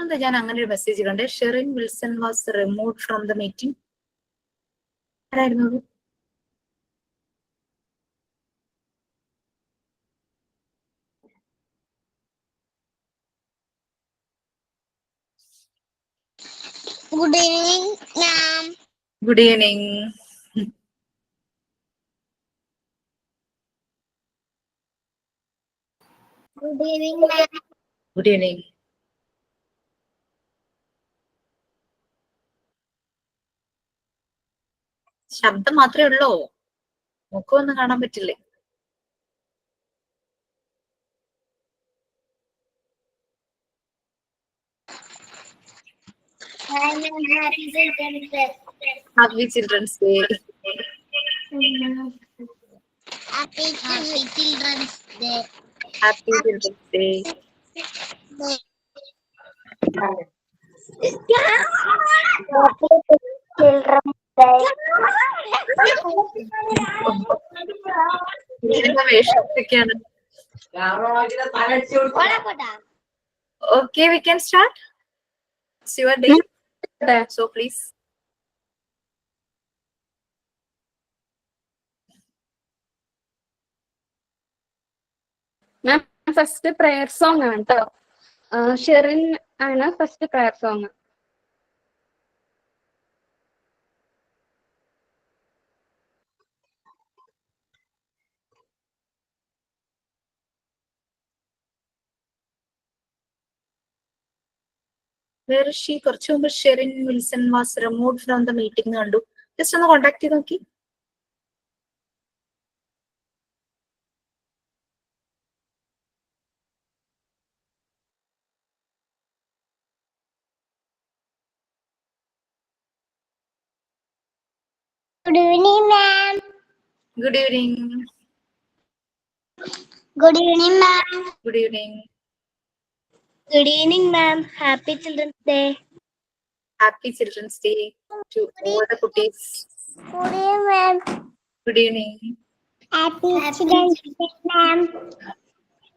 എന്താ ഞാൻ അങ്ങനെ ഒരു മെസ്സേജ് കണ്ടേ? Sherin Wilson was removed from the meeting. ആരായിരുന്നു അത്? Good evening, ma'am. Good evening. Good evening, ma'am. Good evening. ശബ്ദം മാത്രമേ ഉള്ളോ? മുഖമൊന്നും കാണാൻ പറ്റില്ലേ? Happy Children's Day. Happy children's day. Happy Children's Day. Happy children's day. വേഷമൊക്കെയാണ്. Okay, we can start. It's your day. So please. Ma'am first prayer song ആണ് കേട്ടോ. ഷെറിൻ ആണ് first prayer song. Where is she? കുറച്ചു മുമ്പ് Sherin Wilson was removed from the meeting കണ്ടു. Just ഒന്ന് contact ചെയ്ത് നോക്കി. Good evening, ma'am. Good evening. Good evening, ma'am. Good evening. Good evening, ma'am. Happy Children's Day. Happy Children's Day to all the cuties. Good evening, ma'am. Good evening. Happy Children's Day, ma'am.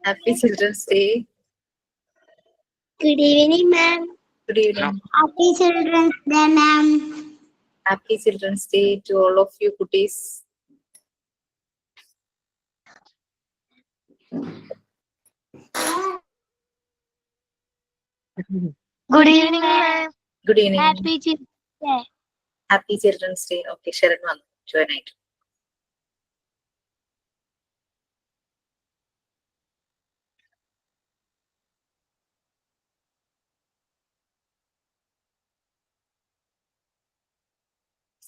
Happy Children's Day. Good evening, ma'am. Good evening. Happy Children's Day, ma'am. Happy Children's Day to all of you cuties. Good evening, ma'am. Good evening. Happy Children's Day. Happy Children's Day. Okay, Sharon വന്നു. Join ആയിട്ട്.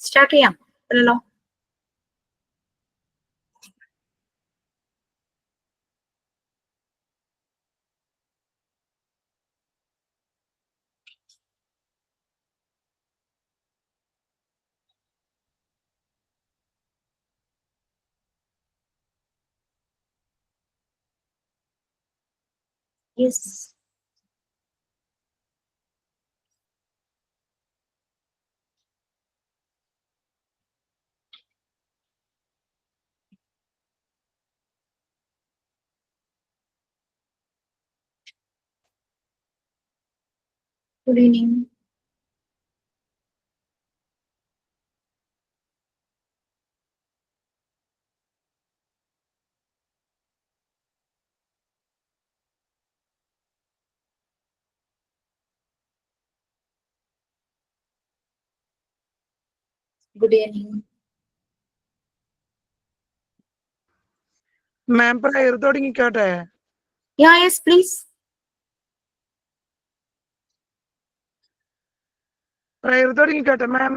Start ചെയ്യാം അല്ലല്ലോ? Yes. Good evening. Good evening. Ma'am prayer തുടങ്ങിക്കോട്ടെ? Yeah, yes, please. Prayer തുടങ്ങിക്കോട്ടെ ma'am?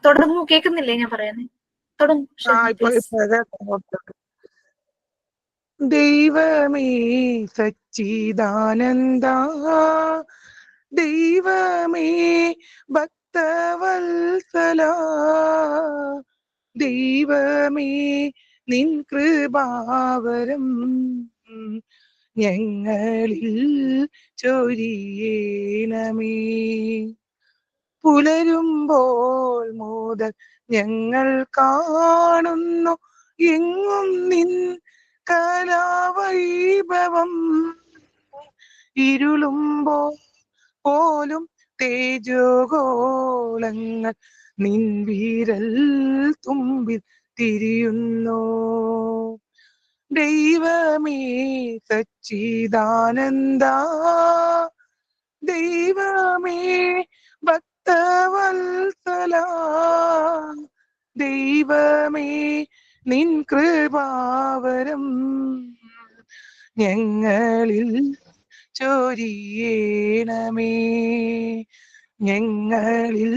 തുടങ്ങൂ. കേൾക്കുന്നില്ലേ ഞാൻ പറയുന്നത്? തുടങ്ങൂ. ദൈവമേ സച്ചിദാനന്ദ, ദൈവമേ ഭക്തവത്സല, ദൈവമേ നിൻ കൃപാവരം ഞങ്ങളിൽ ചൊരിയേണമേ. പുലരുമ്പോൾ മുതൽ ഞങ്ങൾ കാണുന്നു എങ്ങും നിൻ കലാവൈഭവം. ഇരുളുമ്പോൾ പോലും തേജോഗോളങ്ങൾ നിൻ വിരൽ തുമ്പിൽ തിരിയുന്നു. ദൈവമേ സച്ചിദാനന്ദ, ദൈവമേ ഭക്തവത്സല, ദൈവമേ നിൻ കൃപാവരം ഞങ്ങളിൽ ചൊരിയേണമേ, ഞങ്ങളിൽ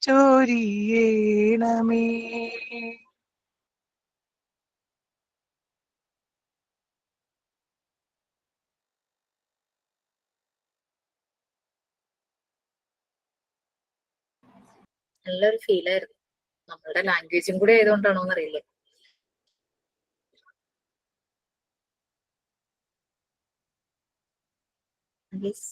ചൊരിയേണമേ. നല്ലൊരു ഫീലായിരുന്നു. നമ്മളുടെ ലാംഗ്വേജും കൂടെ ആയതുകൊണ്ടാണോ എന്നറിയില്ല. Yes.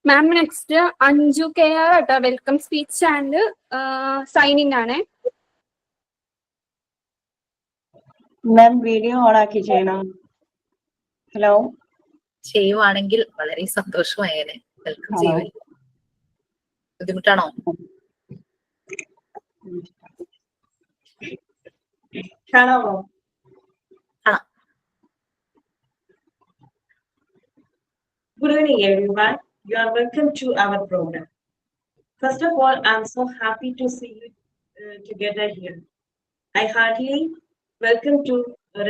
Ma'am next Anju K R കേട്ടോ, വെൽക്കം സ്പീച്ച് ആൻഡ് സൈനിങ് ആണ്. മാം വീഡിയോ ഓൺ ആക്കി ചെയ്യണം. ഹലോ, ചെയ്യുവാണെങ്കിൽ വളരെ സന്തോഷമായേനെ. വെൽക്കം ചെയ്യുവാൻ ബുദ്ധിമുട്ടാണോ? കാണാമോ? Good evening, everyone. You are welcome to our program. First of all, I'm so happy to see you together here. I heartily welcome to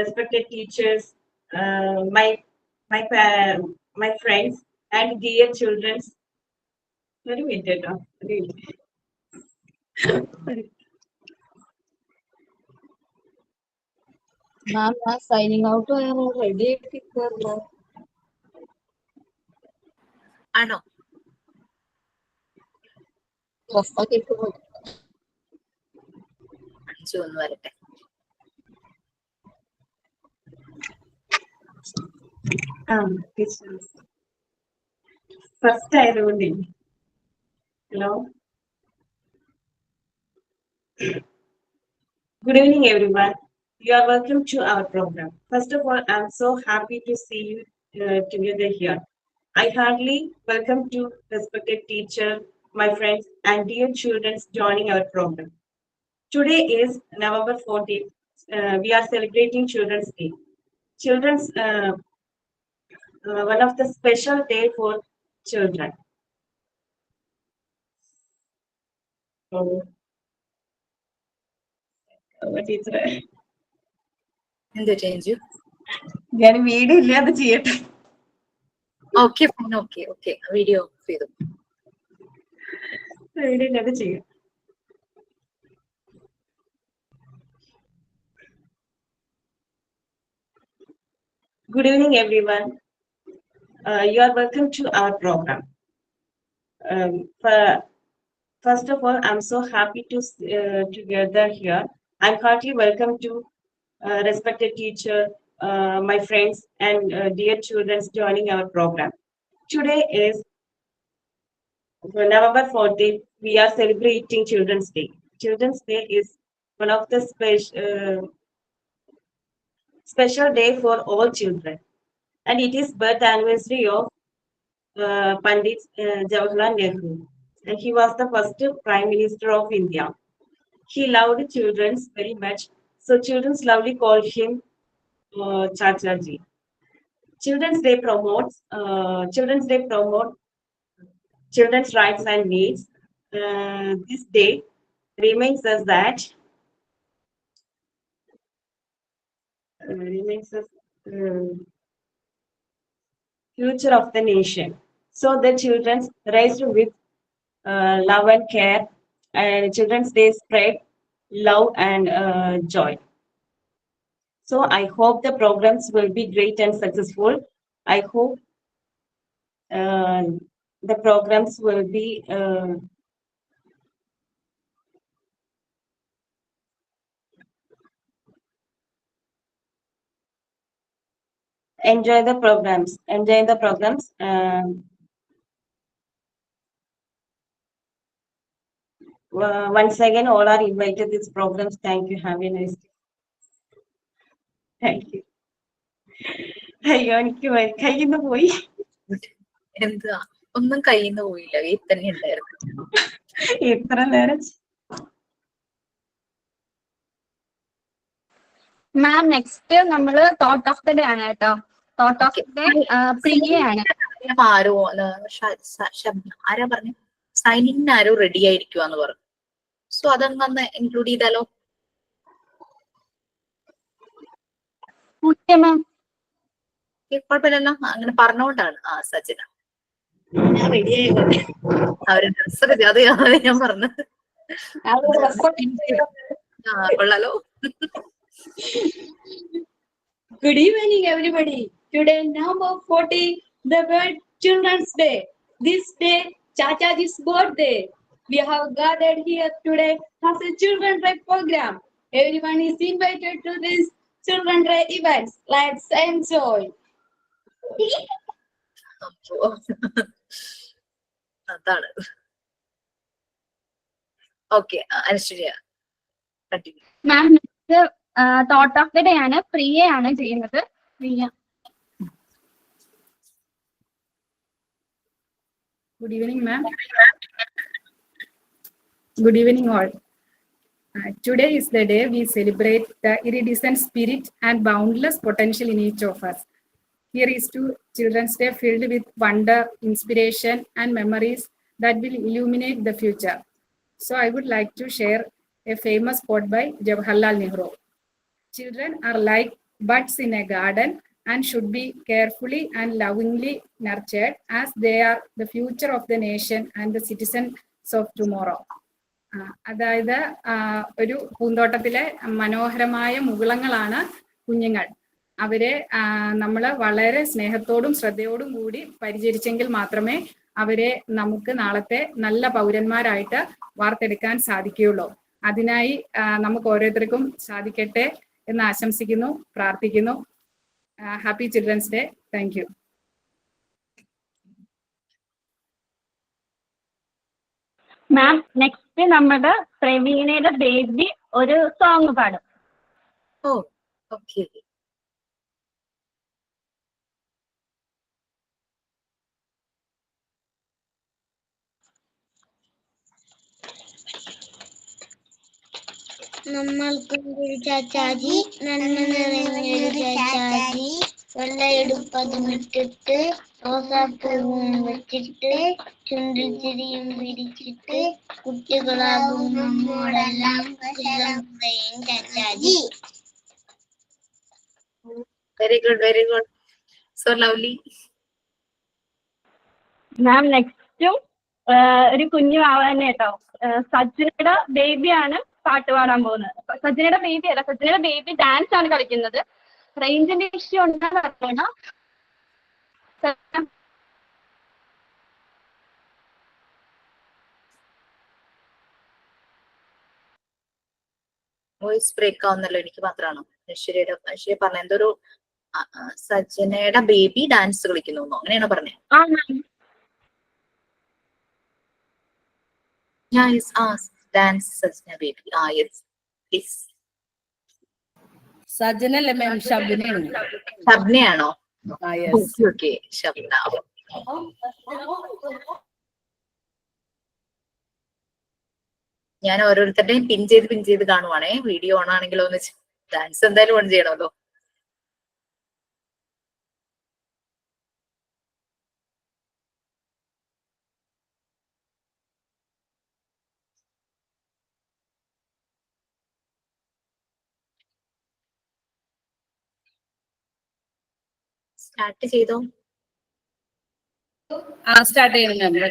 respected teachers, my friends, and dear children. Very good, മാം ഞാൻ signing out ready ആയിട്ടിരിക്കുമല്ലോ. ആണോ? ഡ്രസ്സൊക്കെ ഇട്ട് പോയി. അഞ്ചു ഒന്ന് വരട്ടെ. First ആയതുകൊണ്ട്. Hello, good evening, everyone. You are welcome to our program. First of all, I'm so happy to see you together here. I heartily welcome to respected teacher, my friends, and dear children joining our program. Today is November 14th. We are celebrating Children's Day. Children's one of the special day for children. ടീച്ചറെ, എന്ത് ചേഞ്ചു? ഞാൻ video ഇല്ല, അത് ചെയ്യട്ടെ. Okay fine, okay okay. Video of ചെയ്തു. Video ഇല്ല, അത് ചെയ്യാം. Good evening, everyone. You are welcome to our program. First of all, I'm so happy to together here. I'm heartily welcome to respected teacher, my friends, and dear children joining our program. Today is November 14th. We are celebrating Children's Day. Children's Day is one of the special day for all children, and it is birth anniversary of Pandit Jawaharlal Nehru, and he was the first Prime Minister of India. He loved children very much, so children loudly called him Chachaji. Children's Day promotes children's rights and needs. This day reminds us that future of the nation. So the children raised with love and care, and Children's Day spread love and joy. So I hope the programs will be great and successful. I hope the programs will be enjoy the programs. once again, all are invited these programs. Thank you. Have a nice day. Thank you. അയ്യോ എനിക്ക് കയ്യിൽ നിന്ന് പോയി. എന്താ ഒന്നും കയ്യിൽ നിന്ന് പോയില്ല, ഈ തന്നെ ഉണ്ടായിരുന്നു. എത്ര നേരം. മാം നെക്സ്റ്റ് നമ്മള് തോട്ട് ഓഫ് ദ ഡേ ആണ് കേട്ടോ. തോട്ട് ഓഫ് ദ ഡേ പ്രിയയാണ്. ആരോ ആരാ പറഞ്ഞു സൈനിങ്ങിന് ആരോ റെഡി ആയിരിക്കുവാന്ന് പറഞ്ഞു. സോ അതങ്ങ് ഇൻക്ലൂഡ് ചെയ്താലോ? മാം കുഴപ്പമില്ലല്ലോ, അങ്ങനെ പറഞ്ഞോണ്ടാണ്. സജിന അവര് ഡ്രസ് അത് ഞാൻ പറഞ്ഞത്. കൊള്ളാലോ. Good evening, everybody. Today, November 14, the World Children's Day. This day, Chachaji's birthday. We have gathered here today as a Children's Day program. Everyone is invited to this Children's Day events. Let's enjoy. അതാണ്. Okay, Anushwarya continue. Ma'am next thought of the day ആണ്, പ്രിയയാണ് ചെയ്യുന്നത്. പ്രിയ. Good evening, ma'am. Good evening, all. Today is the day we celebrate the iridescent spirit and boundless potential in each of us. Here is to Children's Day filled with wonder, inspiration, and memories that will illuminate the future. So I would like to share a famous quote by Jawaharlal Nehru. Children are like buds in a garden and should be carefully and lovingly nurtured as they are the future of the nation and the citizens of tomorrow. അതായത് ഒരു പൂന്തോട്ടത്തിലെ മനോഹരമായ മുകുളങ്ങളാണ് കുഞ്ഞുങ്ങൾ. അവരെ നമ്മൾ വളരെ സ്നേഹത്തോടും ശ്രദ്ധയോടും കൂടി പരിചരിച്ചെങ്കിൽ മാത്രമേ അവരെ നമുക്ക് നാളത്തെ നല്ല പൗരന്മാരായിട്ട് വാർത്തെടുക്കാൻ സാധിക്കുകയുള്ളൂ. അതിനായി നമുക്ക് ഓരോരുത്തർക്കും സാധിക്കട്ടെ എന്ന് ആശംസിക്കുന്നു, പ്രാർത്ഥിക്കുന്നു. Happy children's day. Thank you. Ma'am next നമ്മുടെ പ്രവീണയുടെ ബേബി ഒരു സോങ് പാടും. ഓ ഓക്കെ. നമ്മൾക്കൊരു ചാച്ചാജി, നന്മ നിറഞ്ഞൊരു ചാച്ചാജി, വെള്ളയെടുപ്പതുമിട്ടിട്ട് റോസാപ്പൂവും വെച്ചിട്ട് ചുണ്ടിൽ ചിരിയും പിടിച്ചിട്ട് കുട്ടികളാകും നമ്മോടെല്ലാം Chachaji. Very good, very good, so lovely. Ma'am നെക്സ്റ്റും ഒരു കുഞ്ഞു ആവാൻ കേട്ടോ. സജ്ജനയുടെ ബേബിയാണ് പാട്ട് പാടാൻ പോകുന്നത്. സജ്ജനയുടെ ബേബി അല്ല, സജ്ജനയുടെ ബേബി ഡാൻസ് ആണ് കളിക്കുന്നത്. റേഞ്ചിന്റെ ഇഷ്യൂ ഉണ്ടെന്ന് അറിയണം. വോയിസ് ബ്രേക്ക് ആവുന്നല്ലോ, എനിക്ക് മാത്രമാണോ? ഐശ്വര്യ പറഞ്ഞ എന്തൊരു സജ്ജനയുടെ ബേബി ഡാൻസ് കളിക്കുന്നു, അങ്ങനെയാണോ പറഞ്ഞത്? Dance Sajjana baby. Yes please. സജ്ജനല്ലേ മാം, ഷബ്നയാണ്. ഷബ്നയാണോ? ഓക്കെ, ഷബ്ന. ഞാൻ ഓരോരുത്തരുടെയും പിൻ ചെയ്ത് കാണുവാണേ. വീഡിയോ ഓൺ ആണെങ്കിലോ എന്ന് വെച്ച് ഡാൻസ് എന്തായാലും ഓൺ ചെയ്യണമല്ലോ. സ്റ്റാർട്ട് ചെയ്തോ? സ്റ്റാർട്ട് ചെയ്യുന്നു.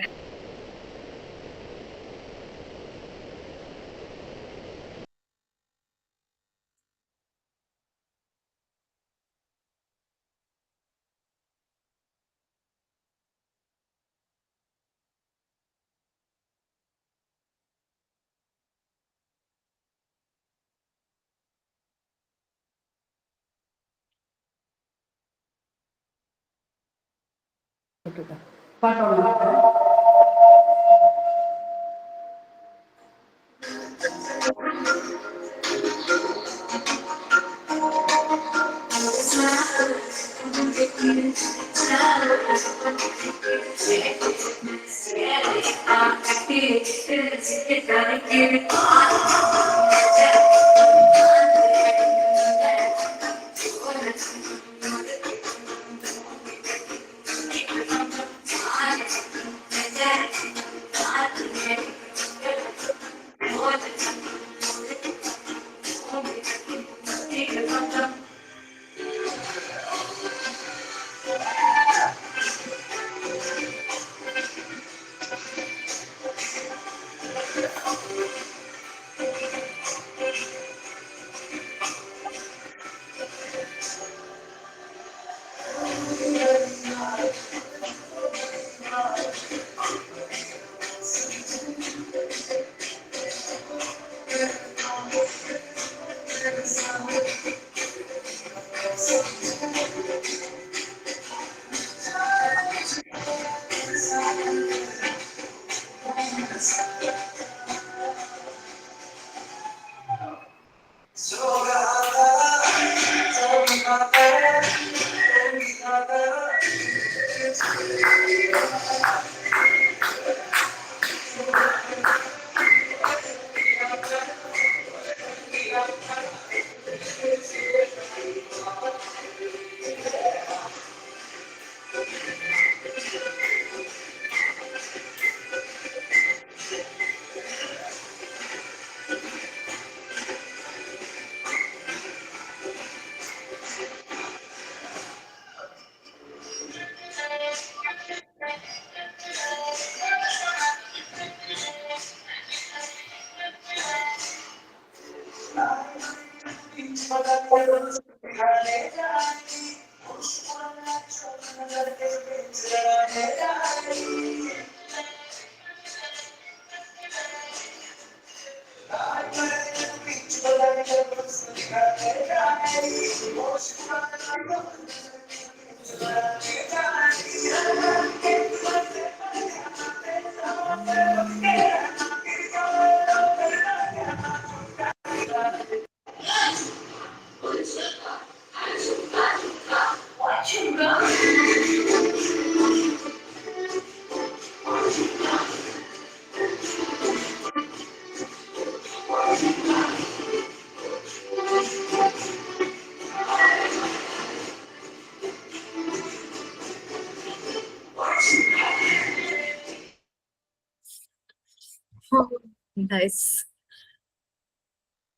നൈസ്.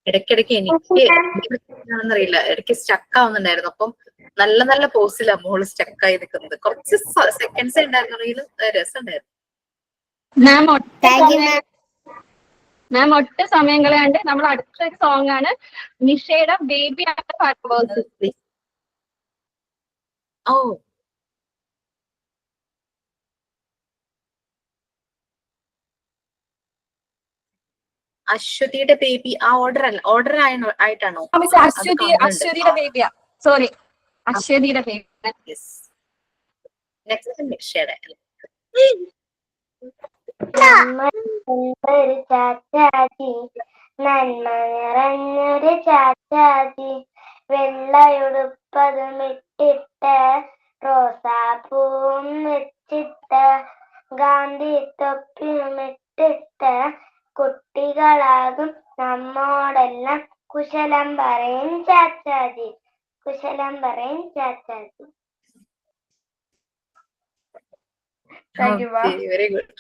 ഇടയ്ക്കിടയ്ക്ക് എനിക്ക് ആണെന്നറിയില്ല, ഇടയ്ക്ക് സ്റ്റക്ക് ആവുന്നുണ്ടായിരുന്നു. അപ്പം നല്ല നല്ല പോസിലാ മോള് സ്റ്റക്കായി നിൽക്കുന്നത്. കുറച്ച് സെക്കൻഡ്സ് ഉണ്ടായിരുന്നെങ്കിലും രസമുണ്ടായിരുന്നു. Thank you, ma'am. മാം ഒട്ടും സമയം കളയാണ്ട് നമ്മൾ അടുത്തൊരു സോങ് ആണ് നിഷയുടെ ബേബി ആണ് പാടാൻ പോകുന്നത്. ഓ, അശ്വതിയുടെ ബേബി ആ ഓർഡർ അല്ല, ഓർഡർ ആയിട്ടാണോ? അശ്വതിയുടെ ബേബിയാ, സോറി, അശ്വതിയുടെ ബേബി. നെക്സ്റ്റ് നിഷയുടെ. ഒരു ചാച്ചാജി, നന്മ നിറഞ്ഞൊരു ചാച്ചാജി, വെള്ളയുടുപ്പതും ഇട്ടിട്ട് റോസാപ്പൂവും വെച്ചിട്ട് ഗാന്ധി തൊപ്പിയും ഇട്ടിട്ട് കുട്ടികളാകും നമ്മോടെല്ലാം കുശലം പറയും ചാച്ചാജി, കുശലം പറയും ചാച്ചാജി. Very good.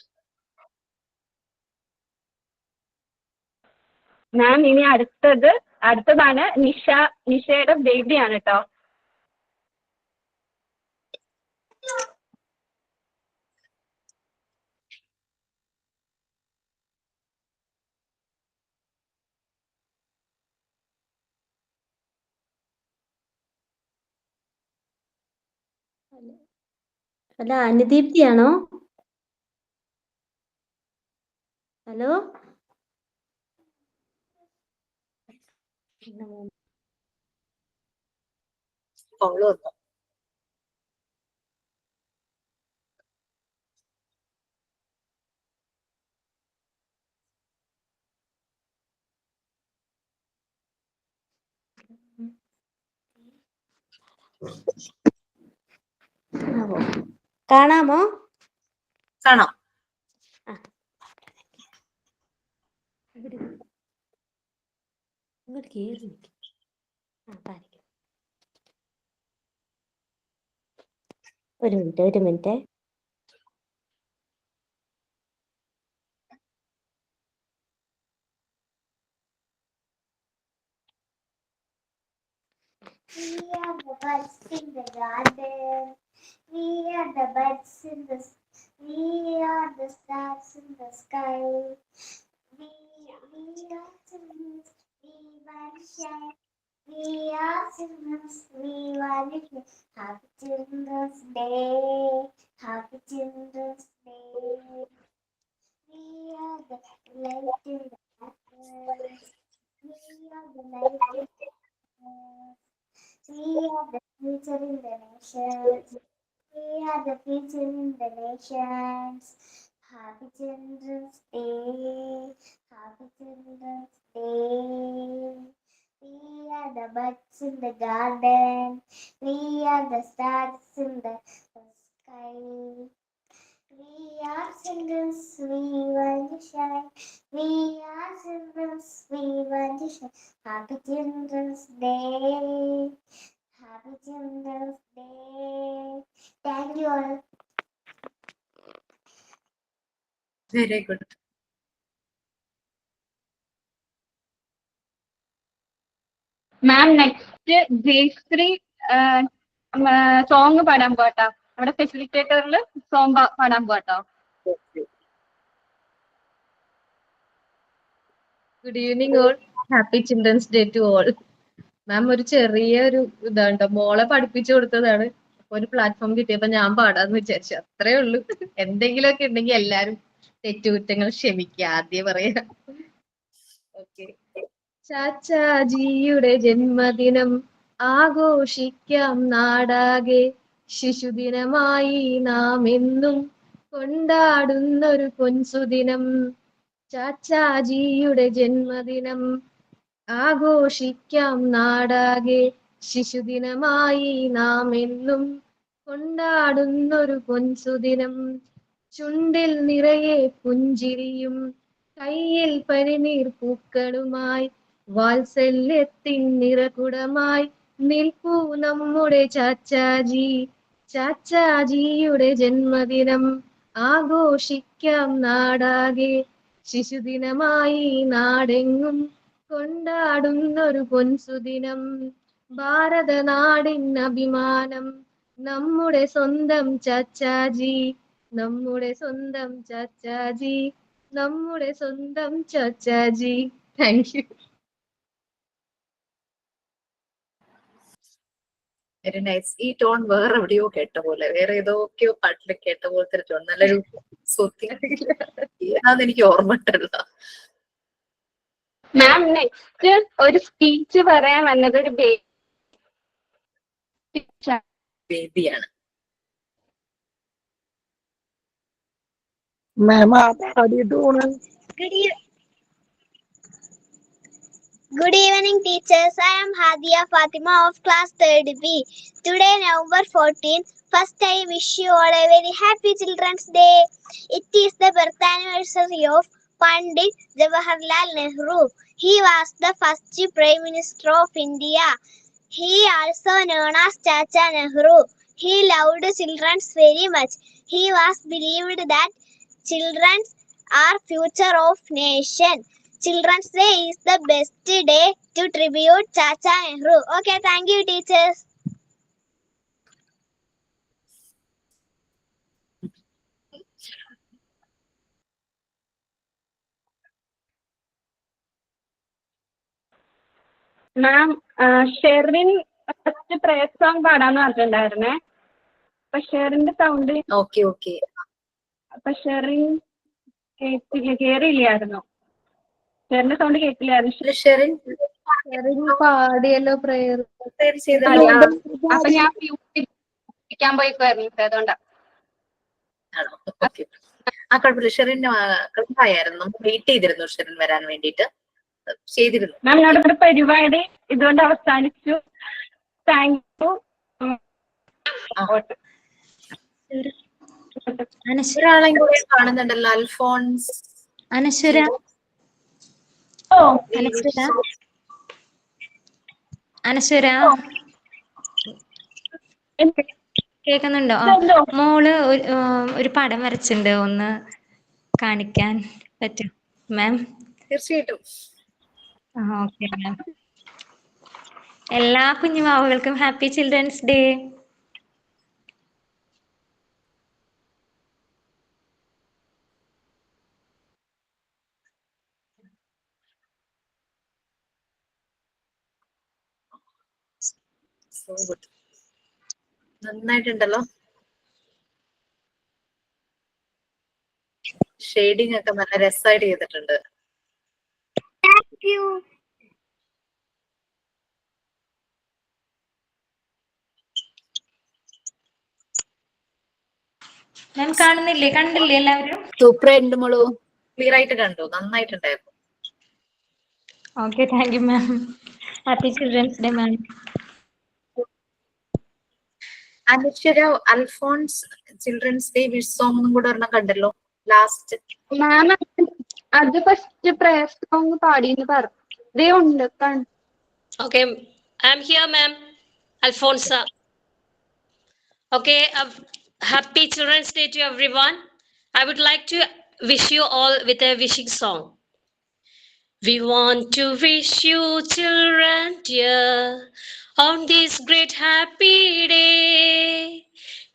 മാം ഇനി അടുത്തതാണ് നിഷയുടെ ബേബിയാണ് കേട്ടോ. ഹലോ, അനുദീപ്തിയാണോ? ഹലോ, കോള് വന്നു. കാണാമോ? കാണാം. ഇവിടെ ഇങ്ങോട്ട് കേറി നിൽക്കും. ഒരു minute. We are the birds in the garden. We are the birds in the. We are the stars in the sky. We are children. We want to shine. We are children. We want to shine. Happy Children's Day. Happy Children's Day. We are the light in the darkness. We are the light in the darkness. We are the future in the nations. We are the future in the nations. Happy Children's Day. Happy Children's Day. We are the birds in the garden. We are the stars in the sky. We are children, we want to shine. We are children, we want to shine. Happy Children's Day. Happy Children's Day. Thank you all. Very good. Ma'am next Jayashree song പാടാൻ പോട്ടോ. നമ്മുടെ ഫെസിലിറ്റേറ്ററിൽ song പാടാൻ പോട്ടോ. Good evening all. Happy children's day to all. Ma'am ഒരു ചെറിയൊരു ഇതാണ്ടോ മോളെ പഠിപ്പിച്ചു കൊടുത്തതാണ്. ഒരു പ്ലാറ്റ്ഫോം കിട്ടിയപ്പോ ഞാൻ പാടാന്ന് വിചാരിച്ചു. അത്രേ ഉള്ളൂ. എന്തെങ്കിലുമൊക്കെ ഉണ്ടെങ്കിൽ എല്ലാരും തെറ്റുകുറ്റങ്ങൾ ക്ഷമിക്കുക. ആദ്യം പറയാം. ഓക്കെ. ചാച്ചാജിയുടെ ജന്മദിനം ആഘോഷിക്കാം നാടാകെ. ശിശുദിനമായി നാം എന്നും കൊണ്ടാടുന്നൊരു പൊൻസുദിനം. ചാച്ചാജിയുടെ ജന്മദിനം ആഘോഷിക്കാം നാടാകെ. ശിശുദിനമായി നാം എന്നും കൊണ്ടാടുന്നൊരു പൊൻസുദിനം. ചുണ്ടിൽ നിറയെ പുഞ്ചിരിയും കയ്യിൽ പനിനീർ പൂക്കളുമായി വാത്സല്യത്തിൻ നിറകുടമായി നിൽപ്പൂ നമ്മുടെ ചാച്ചാജി. ചാച്ചാജിയുടെ ജന്മദിനം ആഘോഷിക്കാം നാടാകെ. ശിശുദിനമായി നാടെങ്ങും കൊണ്ടാടുന്നൊരു പൊൻസുദിനം. ഭാരതനാടിൻ അഭിമാനം നമ്മുടെ സ്വന്തം ചാച്ചാജി. നമ്മുടെ സ്വന്തം ചാച്ചാജി. നമ്മുടെ സ്വന്തം Chachaji. Thank you. Very nice. ഈ ടോൺ വേറെ എവിടെയോ കേട്ട പോലെ, വേറെ ഏതൊക്കെയോ പാട്ടിൽ കേട്ട പോലത്തെ ഒരു ടോൺ. നല്ലൊരു ഏതാന്ന് എനിക്ക് ഓർമ്മയിട്ടല്ല. മാം നെക്സ്റ്റ് ഒരു സ്പീച്ച് പറയാൻ വന്നത് ഒരു ബേബിയാണ്. മാം ആ പാടിയിട്ട് പോണ. Good evening, teachers. I am Hadia Fatima of class 3rd B. Today, November 14, first I wish you all a very happy Children's Day. It is the birth anniversary of Pandit Jawaharlal Nehru. He was the first Prime Minister of India. He also known as Chacha Nehru. He loved children very much. He was believed that children are future of nation. Children's Day is the best day to tribute Chacha Nehru. Okay, thank you, teachers. Ma'am Sherin first prayer song പാടാന്ന് പറഞ്ഞിട്ടുണ്ടായിരുന്നേ. അപ്പൊ ഷെറിന്റെ sound okay okay. അപ്പൊ ഷെറിൻ കേറിയില്ലായിരുന്നു. ഷെറിന്റെ sound കേട്ടില്ലായിരുന്നു. ഷെറിൻ പാടിയല്ലോ prayer. അപ്പൊ ഞാൻ മ്യൂസിക്കാൻ പോയിക്കുവായിരുന്നു. അതുകൊണ്ടാ. ആണോ? ഓക്കെ. ആ കുഴപ്പമില്ല. ഷെറിൻ ആയിരുന്നു. നമ്മൾ വെയിറ്റ് ചെയ്തിരുന്നു ഷെറിൻ വരാൻ വേണ്ടിയിട്ട്. ചെയ്തിരുന്നു. മാം നമ്മുടെ പരിപാടി ഇതുകൊണ്ട് അവസാനിച്ചു. Thank you. ഒരാളെയും കൂടെ കാണുന്നുണ്ടല്ലോ, അൽഫോൺസ്. അനശ്വര ഓ അനശ്വര അനശ്വര കേക്കുന്നുണ്ടോ? ഇതെന്തോ? മോള് ഒരു പടം വരച്ചിട്ടുണ്ട്, ഒന്ന് കാണിക്കാൻ പറ്റും മാം? തീർച്ചയായിട്ടും. Okay ma'am. എല്ലാ കുഞ്ഞുമാവുകൾക്കും happy children's day. So good. നന്നായിട്ടുണ്ടല്ലോ. ഷെയ്ഡിങ് ഒക്കെ നല്ല രസമായിട്ട് ചെയ്തിട്ടുണ്ട്. മാം കാണുന്നില്ലേ? കണ്ടില്ലേ എല്ലാവരും? സൂപ്പർ ആയിട്ടുണ്ട് മോളു, ക്ലിയർ ആയിട്ട് കണ്ടു, നന്നായിട്ടുണ്ടായിരുന്നു. Okay, thank you ma'am. Happy children's day ma'am. Anashwara, Alphonse children's day wish song ഒന്നും കൂടെ ഒരെണ്ണം കണ്ടല്ലോ ലാസ്റ്റ്. മാം അത് ഫസ്റ്റ് പ്രയർ സോങ് പാടിയെന്ന് പറഞ്ഞു. ഇതേ ഉണ്ട്. Okay, I'm here, ma'am. Alfonsa. Okay, happy Children's Day to everyone. I would like to wish you all with a wishing song. We want to wish you children dear on this great happy day.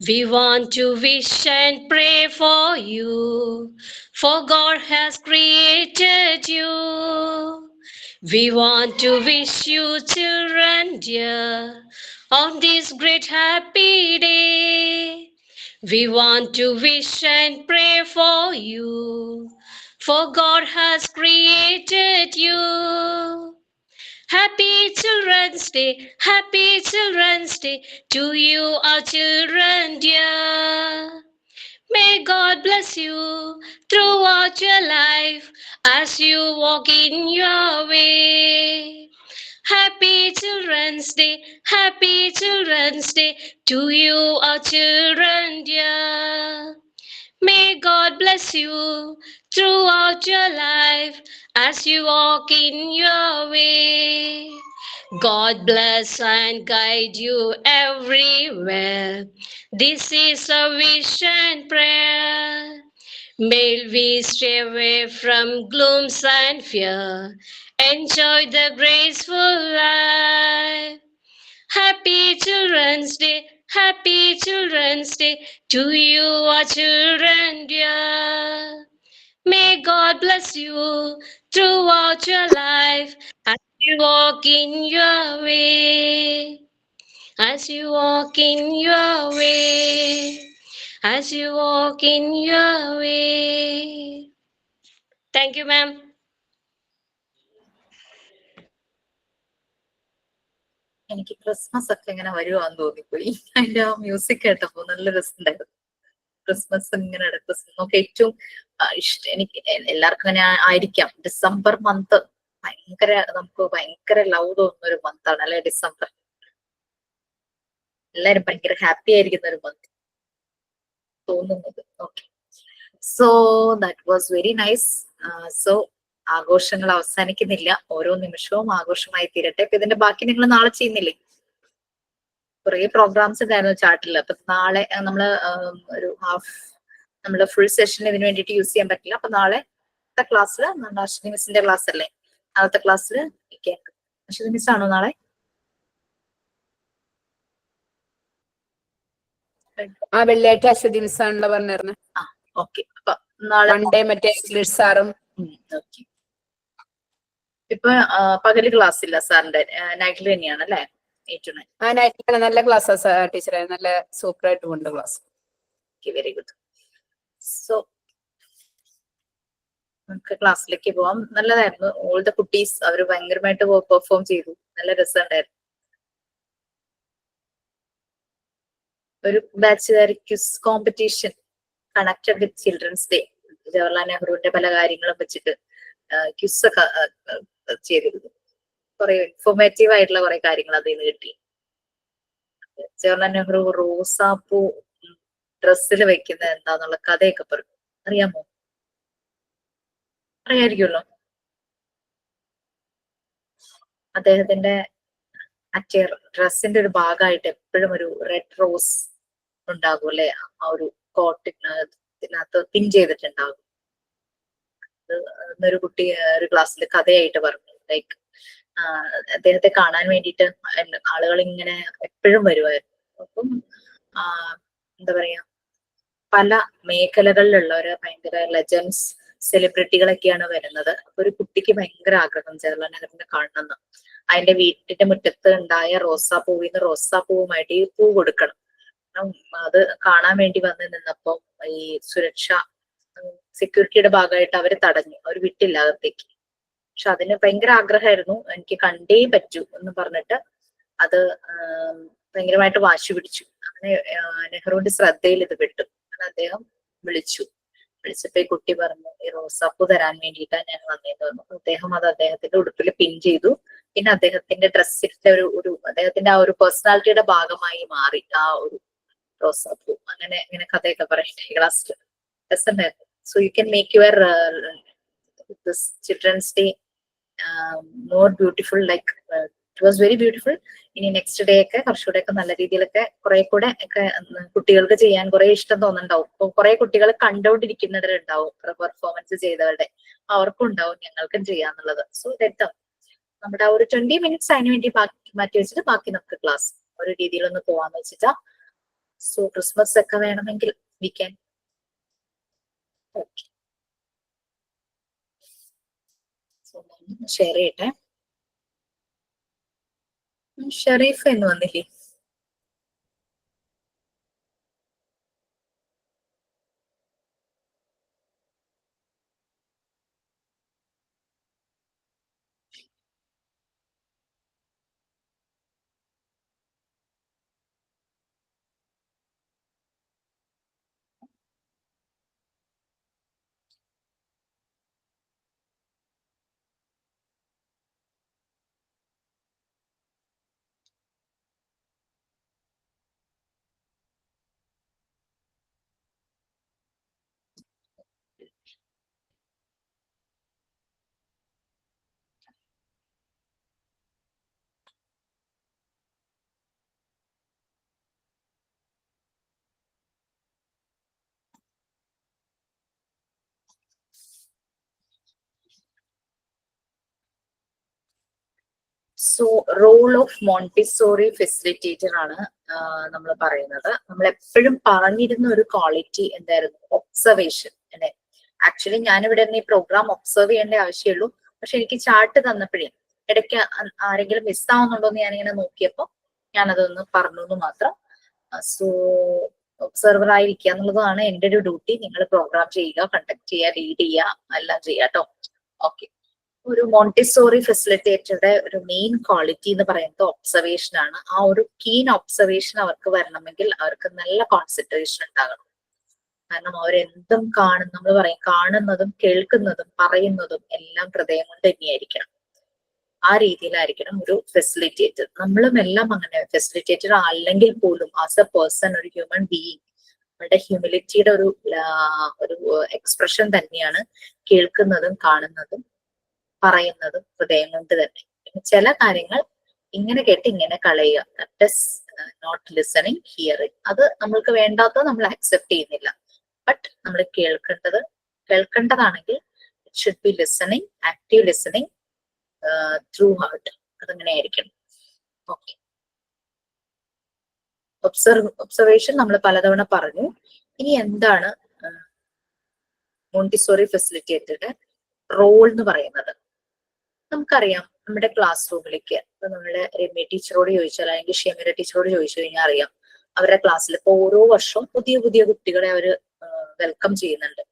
We want to wish and pray for you, for God has created you. We want to wish you children dear on this great happy day. We want to wish and pray for you, for God has created you. Happy Children's Day, happy Children's Day to you, our children dear. May God bless you throughout your life as you walk in your way. Happy Children's Day, happy Children's Day to you, our children dear. May God bless you throughout your life as you walk in your way. God bless and guide you everywhere. This is a wish and prayer. May we stray away from glooms and fear. Enjoy the graceful life. Happy Children's Day, happy Children's Day to you, our children dear. May God bless you throughout your life as you walk in your way. As you walk in your way. As you walk in your way. Thank you, ma'am. എനിക്ക് Christmas ഒക്കെ ഇങ്ങനെ വരുവാന്ന് തോന്നിപ്പോയി. അതിന്റെ ആ music കേട്ടപ്പോ നല്ല രസമുണ്ടായിരുന്നു. Christmas ഇങ്ങനെ ക്രിസ്മസ് നമുക്ക് ഏറ്റവും ഇഷ്ടം, എനിക്ക് എല്ലാവർക്കും അങ്ങനെ ആയിരിക്കാം. ഡിസംബർ മന്ത് നമുക്ക് ഭയങ്കര ലവ് തോന്നുന്ന ഒരു മന്ത് ആണ് അല്ലെ ഡിസംബർ. എല്ലാരും ഭയങ്കര ഹാപ്പി ആയിരിക്കുന്ന ഒരു മന്ത് തോന്നുന്നത്. Okay, so that was very nice. So ആഘോഷങ്ങൾ അവസാനിക്കുന്നില്ല, ഓരോ നിമിഷവും ആഘോഷമായി തീരട്ടെ. അപ്പൊ ഇതിന്റെ ബാക്കി നിങ്ങൾ നാളെ ചെയ്യുന്നില്ലേ? കുറെ പ്രോഗ്രാംസ് ഉണ്ടായിരുന്നു ചാർട്ടിൽ. അപ്പൊ നാളെ നമ്മള് ഒരു നമ്മള് ഫുൾ സെഷൻ ഇതിന് വേണ്ടിയിട്ട് യൂസ് ചെയ്യാൻ പറ്റില്ല. അപ്പൊ നാളത്തെ ക്ലാസ്സിൽ നമ്മുടെ അശ്വിനി മിസ്സിന്റെ ക്ലാസ് അല്ലേ, നാളത്തെ ക്ലാസ്സിൽ അശ്വിനി മിസ് ആണോ നാളെ? ആ വെള്ളിയാഴ്ച അശ്വതി മിസ് ആണല്ലോ പറഞ്ഞിരുന്നത്. ആ ഓക്കെ, അപ്പൊ നാളെ മൺഡേ മറ്റേ ഇംഗ്ലീഷ് സാറും. ഓക്കെ, ഇപ്പൊ പകല് ക്ലാസ് ഇല്ല സാറിന്റെ, നൈറ്റിൽ തന്നെയാണ് അല്ലെ? 8 to 9. ആ നൈറ്റിലാണ്. നല്ല ക്ലാസ്സാ ടീച്ചറെ, നല്ല സൂപ്പർ ആയിട്ട് കൊണ്ട് ക്ലാസ്. Very good. സോ നമുക്ക് ക്ലാസ്സിലേക്ക് പോവാം. നല്ലതായിരുന്നു. ഓൾ ദ കുട്ടീസ് അവർ ഭയങ്കരമായിട്ട് പെർഫോം ചെയ്തു, നല്ല രസമുണ്ടായിരുന്നു. ഒരു ബാച്ചുകാർ quiz competition connected with children's day, Jawaharlal നെഹ്റുവിന്റെ പല കാര്യങ്ങളും വെച്ചിട്ട് ക്വിസ് ഒക്കെ ചെയ്തിരുന്നു. കുറെ ഇൻഫോർമേറ്റീവ് ആയിട്ടുള്ള കുറെ കാര്യങ്ങൾ അതിൽ നിന്ന് കിട്ടി. ജവഹർലാൽ നെഹ്റു റോസാപ്പൂ ഡ്രസ്സിൽ വെക്കുന്നത് എന്താന്നുള്ള കഥയൊക്കെ പറഞ്ഞു. അറിയാമോ? അറിയായിരിക്കുമല്ലോ. അദ്ദേഹത്തിന്റെ മറ്റേ ഡ്രസ്സിന്റെ ഒരു ഭാഗമായിട്ട് എപ്പോഴും ഒരു റെഡ് റോസ് ഉണ്ടാകും അല്ലെ, ആ ഒരു കോട്ടിനകത്ത് പിൻ ചെയ്തിട്ടുണ്ടാകും. ഒരു കുട്ടി ഒരു ക്ലാസ്സിൽ കഥയായിട്ട് പറഞ്ഞു. ലൈക്ക് അദ്ദേഹത്തെ കാണാൻ വേണ്ടിയിട്ട് ആളുകൾ ഇങ്ങനെ എപ്പോഴും വരുമായിരുന്നു. അപ്പം എന്താ പറയാ, പല മേഖലകളിലുള്ളവര് ഭയങ്കര ലെജൻഡ്സ് സെലിബ്രിറ്റികളൊക്കെയാണ് വരുന്നത്. അപ്പൊ ഒരു കുട്ടിക്ക് ഭയങ്കര ആഗ്രഹം ജവഹർലാൽ നെഹ്റുവിനെ കാണണമെന്ന്. അതിന്റെ വീട്ടിന്റെ മുറ്റത്ത് ഉണ്ടായ റോസാപ്പൂവിന്ന് റോസാപ്പൂവുമായിട്ട് ഈ പൂ കൊടുക്കണം. അത് കാണാൻ വേണ്ടി വന്ന് നിന്നപ്പം ഈ സുരക്ഷ സെക്യൂരിറ്റിയുടെ ഭാഗമായിട്ട് അവര് തടഞ്ഞു, അവർ വിട്ടില്ല അകത്തേക്ക്. പക്ഷെ അതിന് ഭയങ്കര ആഗ്രഹമായിരുന്നു, എനിക്ക് കണ്ടേ പറ്റൂ എന്ന് പറഞ്ഞിട്ട് അത് ഭയങ്കരമായിട്ട് വാശി പിടിച്ചു. അങ്ങനെ നെഹ്റുവിന്റെ ശ്രദ്ധയിൽ ഇത് പെട്ടു. അദ്ദേഹം വിളിച്ചപ്പോ ഈ കുട്ടി പറഞ്ഞു, ഈ റോസാപ്പൂ തരാൻ വേണ്ടിയിട്ടാണ് ഞാൻ വന്നതെന്ന് പറഞ്ഞു. അദ്ദേഹം അത് അദ്ദേഹത്തിന്റെ ഉടുപ്പിൽ പിൻ ചെയ്തു. പിന്നെ അദ്ദേഹത്തിന്റെ ഡ്രസ്സിന്റെ ഒരു അദ്ദേഹത്തിന്റെ ആ ഒരു പേഴ്സണാലിറ്റിയുടെ ഭാഗമായി മാറി ആ ഒരു റോസാപ്പൂ. അങ്ങനെ കഥയൊക്കെ പറയട്ടെ ക്ലാസ്സിൽ. രസമുണ്ടായിരുന്നു. So you can make your this children's day more beautiful. Like it was very beautiful. ഇനി നെക്സ്റ്റ് ഡേ ഒക്കെ കുറച്ചുകൂടെ ഒക്കെ നല്ല രീതിയിലൊക്കെ കുറെ കൂടെ ഒക്കെ കുട്ടികൾക്ക് ചെയ്യാൻ കുറെ ഇഷ്ടം തോന്നുന്നുണ്ടാവും. ഇപ്പൊ കുറെ കുട്ടികൾ കണ്ടുകൊണ്ടിരിക്കുന്നവരുണ്ടാവും പെർഫോമൻസ് ചെയ്തവരുടെ, അവർക്കും ഉണ്ടാവും ഞങ്ങൾക്കും ചെയ്യാന്നുള്ളത്. സോ ദാറ്റ് നമ്മുടെ ആ ഒരു 20 minutes അതിന് വേണ്ടി മാറ്റി വെച്ചിട്ട് ബാക്കി നമുക്ക് ക്ലാസ് ഒരു രീതിയിലൊന്ന് പോവാന്ന് വെച്ചിട്ടാ. സോ ക്രിസ്മസ് ഒക്കെ വേണമെങ്കിൽ വി ക്യാൻ. ഓക്കെ, ഷെയർ ചെയ്യട്ടെ. ഷെറീഫ് എന്ന് വന്നില്ലേ? So role of Montessori facilitator ആണ് നമ്മൾ പറയുന്നത്. നമ്മൾ എപ്പോഴും പറഞ്ഞിരുന്ന ഒരു ക്വാളിറ്റി എന്തായിരുന്നു? ഒബ്സർവേഷൻ അല്ലെ. ആക്ച്വലി ഞാനിവിടെ ഈ പ്രോഗ്രാം ഒബ്സർവ് ചെയ്യേണ്ട ആവശ്യമുള്ളൂ. പക്ഷെ എനിക്ക് ചാർട്ട് തന്നപ്പോഴേ ഇടയ്ക്ക് ആരെങ്കിലും മിസ്സാവുന്നുണ്ടോ എന്ന് ഞാനിങ്ങനെ നോക്കിയപ്പോൾ ഞാനതൊന്ന് പറഞ്ഞു എന്ന് മാത്രം. സോ ഒബ്സർവർ ആയിരിക്കുക എന്നുള്ളതാണ് എൻ്റെ ഒരു ഡ്യൂട്ടി. നിങ്ങൾ പ്രോഗ്രാം ചെയ്യുക, കണ്ടക്ട് ചെയ്യുക, ലീഡ് ചെയ്യുക, എല്ലാം ചെയ്യുക കേട്ടോ. ഓക്കെ, ഒരു മോണ്ടിസോറി ഫെസിലിറ്റേറ്ററുടെ ഒരു മെയിൻ ക്വാളിറ്റി എന്ന് പറയുന്നത് ഒബ്സർവേഷൻ ആണ്. ആ ഒരു കീൻ ഒബ്സർവേഷൻ അവർക്ക് വരണമെങ്കിൽ അവർക്ക് നല്ല കോൺസെൻട്രേഷൻ ഉണ്ടാകണം. കാരണം അവരെന്തും നമ്മൾ പറയും കാണുന്നതും കേൾക്കുന്നതും പറയുന്നതും എല്ലാം ഹൃദയം കൊണ്ട് തന്നെയായിരിക്കണം. ആ രീതിയിലായിരിക്കണം ഒരു ഫെസിലിറ്റേറ്റർ. നമ്മളും എല്ലാം അങ്ങനെ ഫെസിലിറ്റേറ്റർ അല്ലെങ്കിൽ പോലും ആസ് എ പേഴ്സൺ, ഒരു ഹ്യൂമൻ ബീയിങ്, നമ്മുടെ ഹ്യൂമിലിറ്റിയുടെ ഒരു എക്സ്പ്രഷൻ തന്നെയാണ് കേൾക്കുന്നതും കാണുന്നതും പറയുന്നതും ഹൃദയം കൊണ്ട് തന്നെ. ചില കാര്യങ്ങൾ ഇങ്ങനെ കേട്ട് ഇങ്ങനെ കളയുക, that is not listening, hearing. അത് നമ്മൾക്ക് വേണ്ടാത്തത് നമ്മൾ അക്സെപ്റ്റ് ചെയ്യുന്നില്ല. ബട്ട് നമ്മൾ കേൾക്കേണ്ടതാണെങ്കിൽ it should be listening, active listening through heart. അതങ്ങനെ ആയിരിക്കണം. ഓക്കെ, ഒബ്സർവേഷൻ നമ്മൾ പലതവണ പറഞ്ഞു. ഇനി എന്താണ് മോണ്ടിസോറി ഫെസിലിറ്റേറ്ററുടെ റോൾ എന്ന് പറയുന്നത്? നമുക്കറിയാം, നമ്മുടെ ക്ലാസ് റൂമിലേക്ക് ഇപ്പൊ നമ്മുടെ രമ്യ ടീച്ചറോട് ചോദിച്ചാൽ അല്ലെങ്കിൽ ഷെമിര ടീച്ചറോട് ചോദിച്ചു കഴിഞ്ഞാൽ അറിയാം, അവരുടെ ക്ലാസ്സിൽ ഇപ്പൊ ഓരോ വർഷവും പുതിയ പുതിയ കുട്ടികളെ അവര് വെൽക്കം ചെയ്യുന്നുണ്ട്.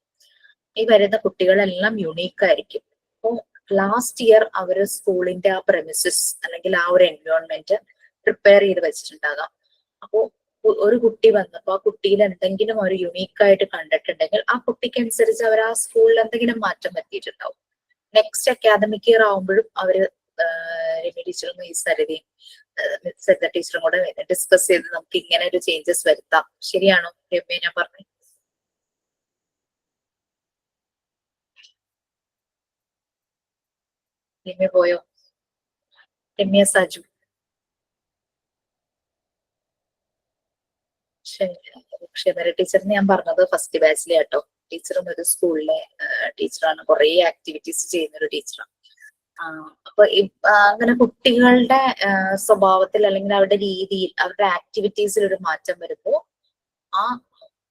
ഈ വരുന്ന കുട്ടികളെല്ലാം യുണീക്ക് ആയിരിക്കും. അപ്പോൾ ലാസ്റ്റ് ഇയർ അവര് സ്കൂളിന്റെ ആ പ്രെമിസസ് അല്ലെങ്കിൽ ആ ഒരു എൻവയോൺമെന്റ് പ്രിപ്പയർ ചെയ്ത് വെച്ചിട്ടുണ്ടാകാം. അപ്പോൾ ഒരു കുട്ടി വന്നപ്പോ ആ കുട്ടിയിൽ എന്തെങ്കിലും ഒരു യുണീക്കായിട്ട് കണ്ടിട്ടുണ്ടെങ്കിൽ ആ കുട്ടിക്ക് അനുസരിച്ച് അവർ ആ സ്കൂളിൽ എന്തെങ്കിലും മാറ്റം വരുത്തിയിട്ടുണ്ടാവും. നെക്സ്റ്റ് അക്കാദമിക് ഇയർ ആവുമ്പോഴും അവര് രമ്യ ടീച്ചറും ഈ സരിതയും സരിത ടീച്ചറും കൂടെ ഡിസ്കസ് ചെയ്ത് നമുക്ക് ഇങ്ങനെ ഒരു ചേഞ്ചസ് വരുത്താം. ശരിയാണോ രമ്യ ഞാൻ പറഞ്ഞു? രമ്യ പോയോ? രമ്യ സജു ക്ഷമര ടീച്ചറിന് ഞാൻ പറഞ്ഞത് ഫസ്റ്റ് ബാച്ചിലെ കേട്ടോ. ടീച്ചറും ഒരു സ്കൂളിലെ ടീച്ചറാണ്, കുറെ ആക്ടിവിറ്റീസ് ചെയ്യുന്ന ഒരു ടീച്ചറാണ്. അപ്പൊ അങ്ങനെ കുട്ടികളുടെ സ്വഭാവത്തിൽ അല്ലെങ്കിൽ അവരുടെ രീതിയിൽ അവരുടെ ആക്ടിവിറ്റീസിൽ ഒരു മാറ്റം വരുമ്പോൾ ആ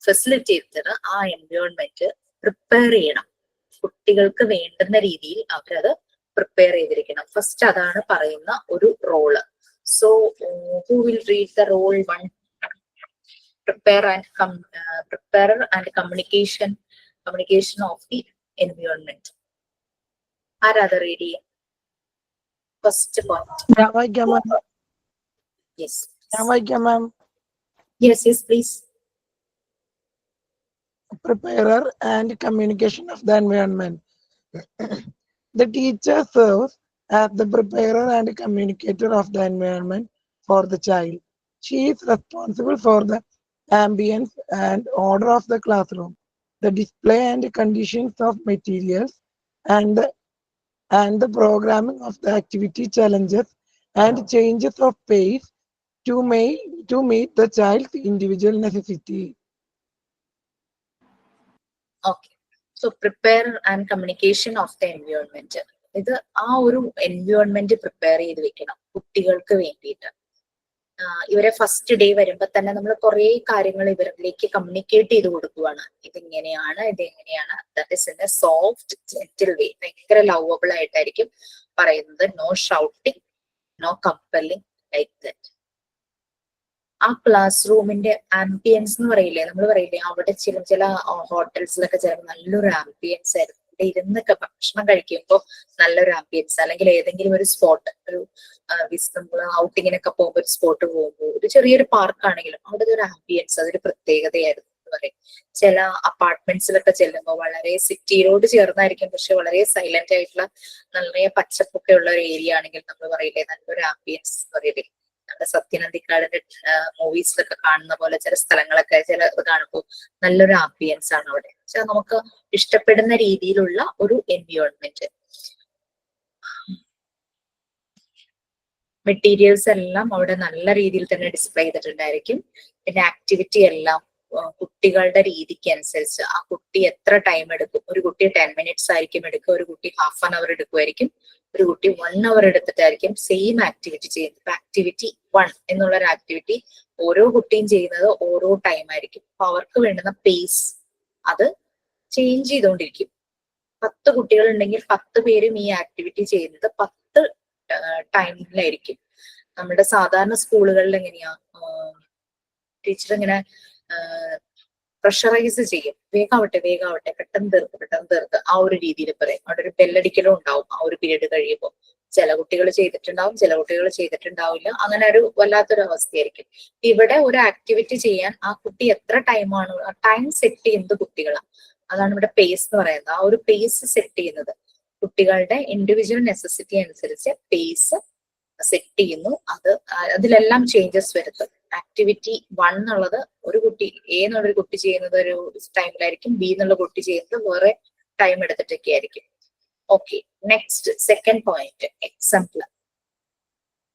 ഫെസിലിറ്റേറ്റർ ആ എൻവയോൺമെന്റ് പ്രിപ്പയർ ചെയ്യണം. കുട്ടികൾക്ക് വേണ്ടുന്ന രീതിയിൽ അവരത് പ്രിപ്പയർ ചെയ്തിരിക്കണം. ഫസ്റ്റ് അതാണ് പറയുന്ന ഒരു റോള്. So who will read the role 1? Preparer and communication of the environment. Another area. First point. Yes. ma'am. Yes, please. Preparer and communication of the environment. The teacher serves as the preparer and communicator of the environment for the child. She is responsible for the ambience and order of the classroom, the display and conditions of materials, and the programming of the activity challenges and changes of pace to meet the child's individual necessity. Okay. So prepare and communication of the environment. ഇത് ആ ഒരു environment prepare ചെയ്ത് വെക്കണം കുട്ടികൾക്ക് വേണ്ടിയിട്ട്. ഇവരെ first day വരുമ്പോ തന്നെ നമ്മൾ കുറെ കാര്യങ്ങൾ ഇവരിലേക്ക് കമ്മ്യൂണിക്കേറ്റ് ചെയ്ത് കൊടുക്കുവാണ്. ഇതെങ്ങനെയാണ്, ഇതെങ്ങനെയാണ്. That is in a soft gentle way. ഭയങ്കര ലവബിൾ ആയിട്ടായിരിക്കും പറയുന്നത്. No shouting, no compelling, like that. ആ ക്ലാസ് റൂമിന്റെ ആംബിയൻസ് എന്ന് പറയില്ലേ, നമ്മൾ പറയില്ലേ, അവിടെ ചില ഹോട്ടൽസിലൊക്കെ ചിലപ്പോൾ നല്ലൊരു ആംബിയൻസ് ആയിരുന്നു. ഇരുന്നൊക്കെ ഭക്ഷണം കഴിക്കുമ്പോൾ നല്ലൊരു ആംബിയൻസ്, അല്ലെങ്കിൽ ഏതെങ്കിലും ഒരു സ്പോട്ട്, ഒരു നമ്മൾ ഔട്ടിങ്ങിനൊക്കെ പോകുമ്പോൾ ഒരു സ്പോട്ട് പോകുമ്പോൾ ഒരു ചെറിയൊരു പാർക്കാണെങ്കിലും അവിടെ ഒരു ആംബിയൻസ്, അതൊരു പ്രത്യേകതയായിരുന്നു എന്ന് പറയും. ചില അപ്പാർട്ട്മെന്റ്സിലൊക്കെ ചെല്ലുമ്പോൾ വളരെ സിറ്റിയിലോട് ചേർന്നായിരിക്കും, പക്ഷെ വളരെ സൈലന്റ് ആയിട്ടുള്ള നല്ല പച്ചപ്പൊക്കെ ഉള്ള ഒരു ഏരിയ ആണെങ്കിൽ നമ്മൾ പറയില്ലേ നല്ലൊരു ആംബിയൻസ് പറയില്ലേ. നമ്മുടെ സത്യനന്ദിക്കാടിന്റെ മൂവീസിലൊക്കെ കാണുന്ന പോലെ ചില സ്ഥലങ്ങളൊക്കെ ചില കാണുമ്പോൾ നല്ലൊരു ആംബിയൻസ് ആണ് അവിടെ. പക്ഷെ നമുക്ക് ഇഷ്ടപ്പെടുന്ന രീതിയിലുള്ള ഒരു എൻവയോൺമെന്റ്. മെറ്റീരിയൽസ് എല്ലാം അവിടെ നല്ല രീതിയിൽ തന്നെ ഡിസ്പ്ലേ ചെയ്തിട്ടുണ്ടായിരിക്കും. പിന്നെ ആക്ടിവിറ്റി എല്ലാം കുട്ടികളുടെ രീതിക്ക് അനുസരിച്ച് ആ കുട്ടി എത്ര ടൈം എടുക്കും. ഒരു കുട്ടി 10 minutes ആയിരിക്കും എടുക്കുക, ഒരു കുട്ടി ½ an hour എടുക്കുമായിരിക്കും, ഒരു കുട്ടി 1 hour എടുത്തിട്ടായിരിക്കും സെയിം ആക്ടിവിറ്റി ചെയ്യുന്നത്. ആക്ടിവിറ്റി 1 എന്നുള്ള ഒരു ആക്ടിവിറ്റി ഓരോ കുട്ടിയും ചെയ്യുന്നത് ഓരോ ടൈം ആയിരിക്കും. അപ്പൊ അവർക്ക് വേണ്ടുന്ന പേസ് അത് ചേഞ്ച് ചെയ്തുകൊണ്ടിരിക്കും. 10 കുട്ടികൾ ഉണ്ടെങ്കിൽ 10 പേരും ഈ ആക്ടിവിറ്റി ചെയ്യുന്നത് 10 ടൈമിലായിരിക്കും. നമ്മുടെ സാധാരണ സ്കൂളുകളിൽ എങ്ങനെയാ, ടീച്ചർ ഇങ്ങനെ പ്രഷറൈസ് ചെയ്യും, വേഗാവട്ടെ പെട്ടെന്ന് തീർക്ക് ആ ഒരു രീതിയിൽ പറയും. അവിടെ ഒരു ബെല്ലടിക്കലും ഉണ്ടാവും ആ ഒരു പീരീഡ് കഴിയുമ്പോൾ. ചില കുട്ടികൾ ചെയ്തിട്ടുണ്ടാവും, ചില കുട്ടികൾ ചെയ്തിട്ടുണ്ടാവില്ല. അങ്ങനെ ഒരു വല്ലാത്തൊരു അവസ്ഥയായിരിക്കും. ഇവിടെ ഒരു ആക്ടിവിറ്റി ചെയ്യാൻ ആ കുട്ടി എത്ര ടൈമാണ്, ആ ടൈം സെറ്റ് ചെയ്യുന്നത് കുട്ടികളാണ്. അതാണ് ഇവിടെ പേസ് എന്ന് പറയുന്നത്. ആ ഒരു പേസ് സെറ്റ് ചെയ്യുന്നത് കുട്ടികളുടെ ഇൻഡിവിജ്വൽ നെസസിറ്റി അനുസരിച്ച് പേസ് സെറ്റ് ചെയ്യുന്നു. അതിലെല്ലാം ചേഞ്ചസ് വരുത്തും. ആക്ടിവിറ്റി 1 എന്നുള്ളത് ഒരു കുട്ടി എ എന്നുള്ളൊരു കുട്ടി ചെയ്യുന്നത് ഒരു ടൈമിലായിരിക്കും, ബി എന്നുള്ള കുട്ടി ചെയ്യുന്നത് വേറെ ടൈം എടുത്തിട്ടൊക്കെ ആയിരിക്കും. Okay, next second point, example.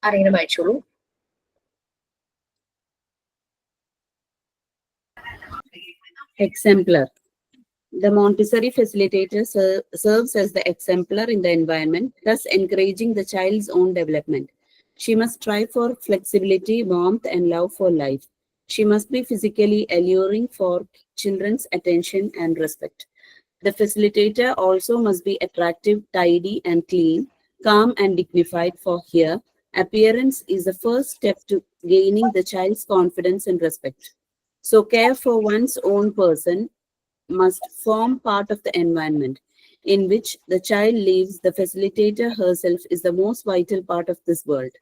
ആരെങ്കിലും വായിച്ചോളൂ. Exemplar. The Montessori facilitator serves as the exemplar in the environment, thus encouraging the child's own development. She must strive for flexibility, warmth, and love for life. She must be physically alluring for children's attention and respect. The facilitator also must be attractive, tidy, and clean, calm, and dignified, for here, appearance is the first step to gaining the child's confidence and respect. So care for one's own person must form part of the environment in which the child lives. The facilitator herself is the most vital part of this world.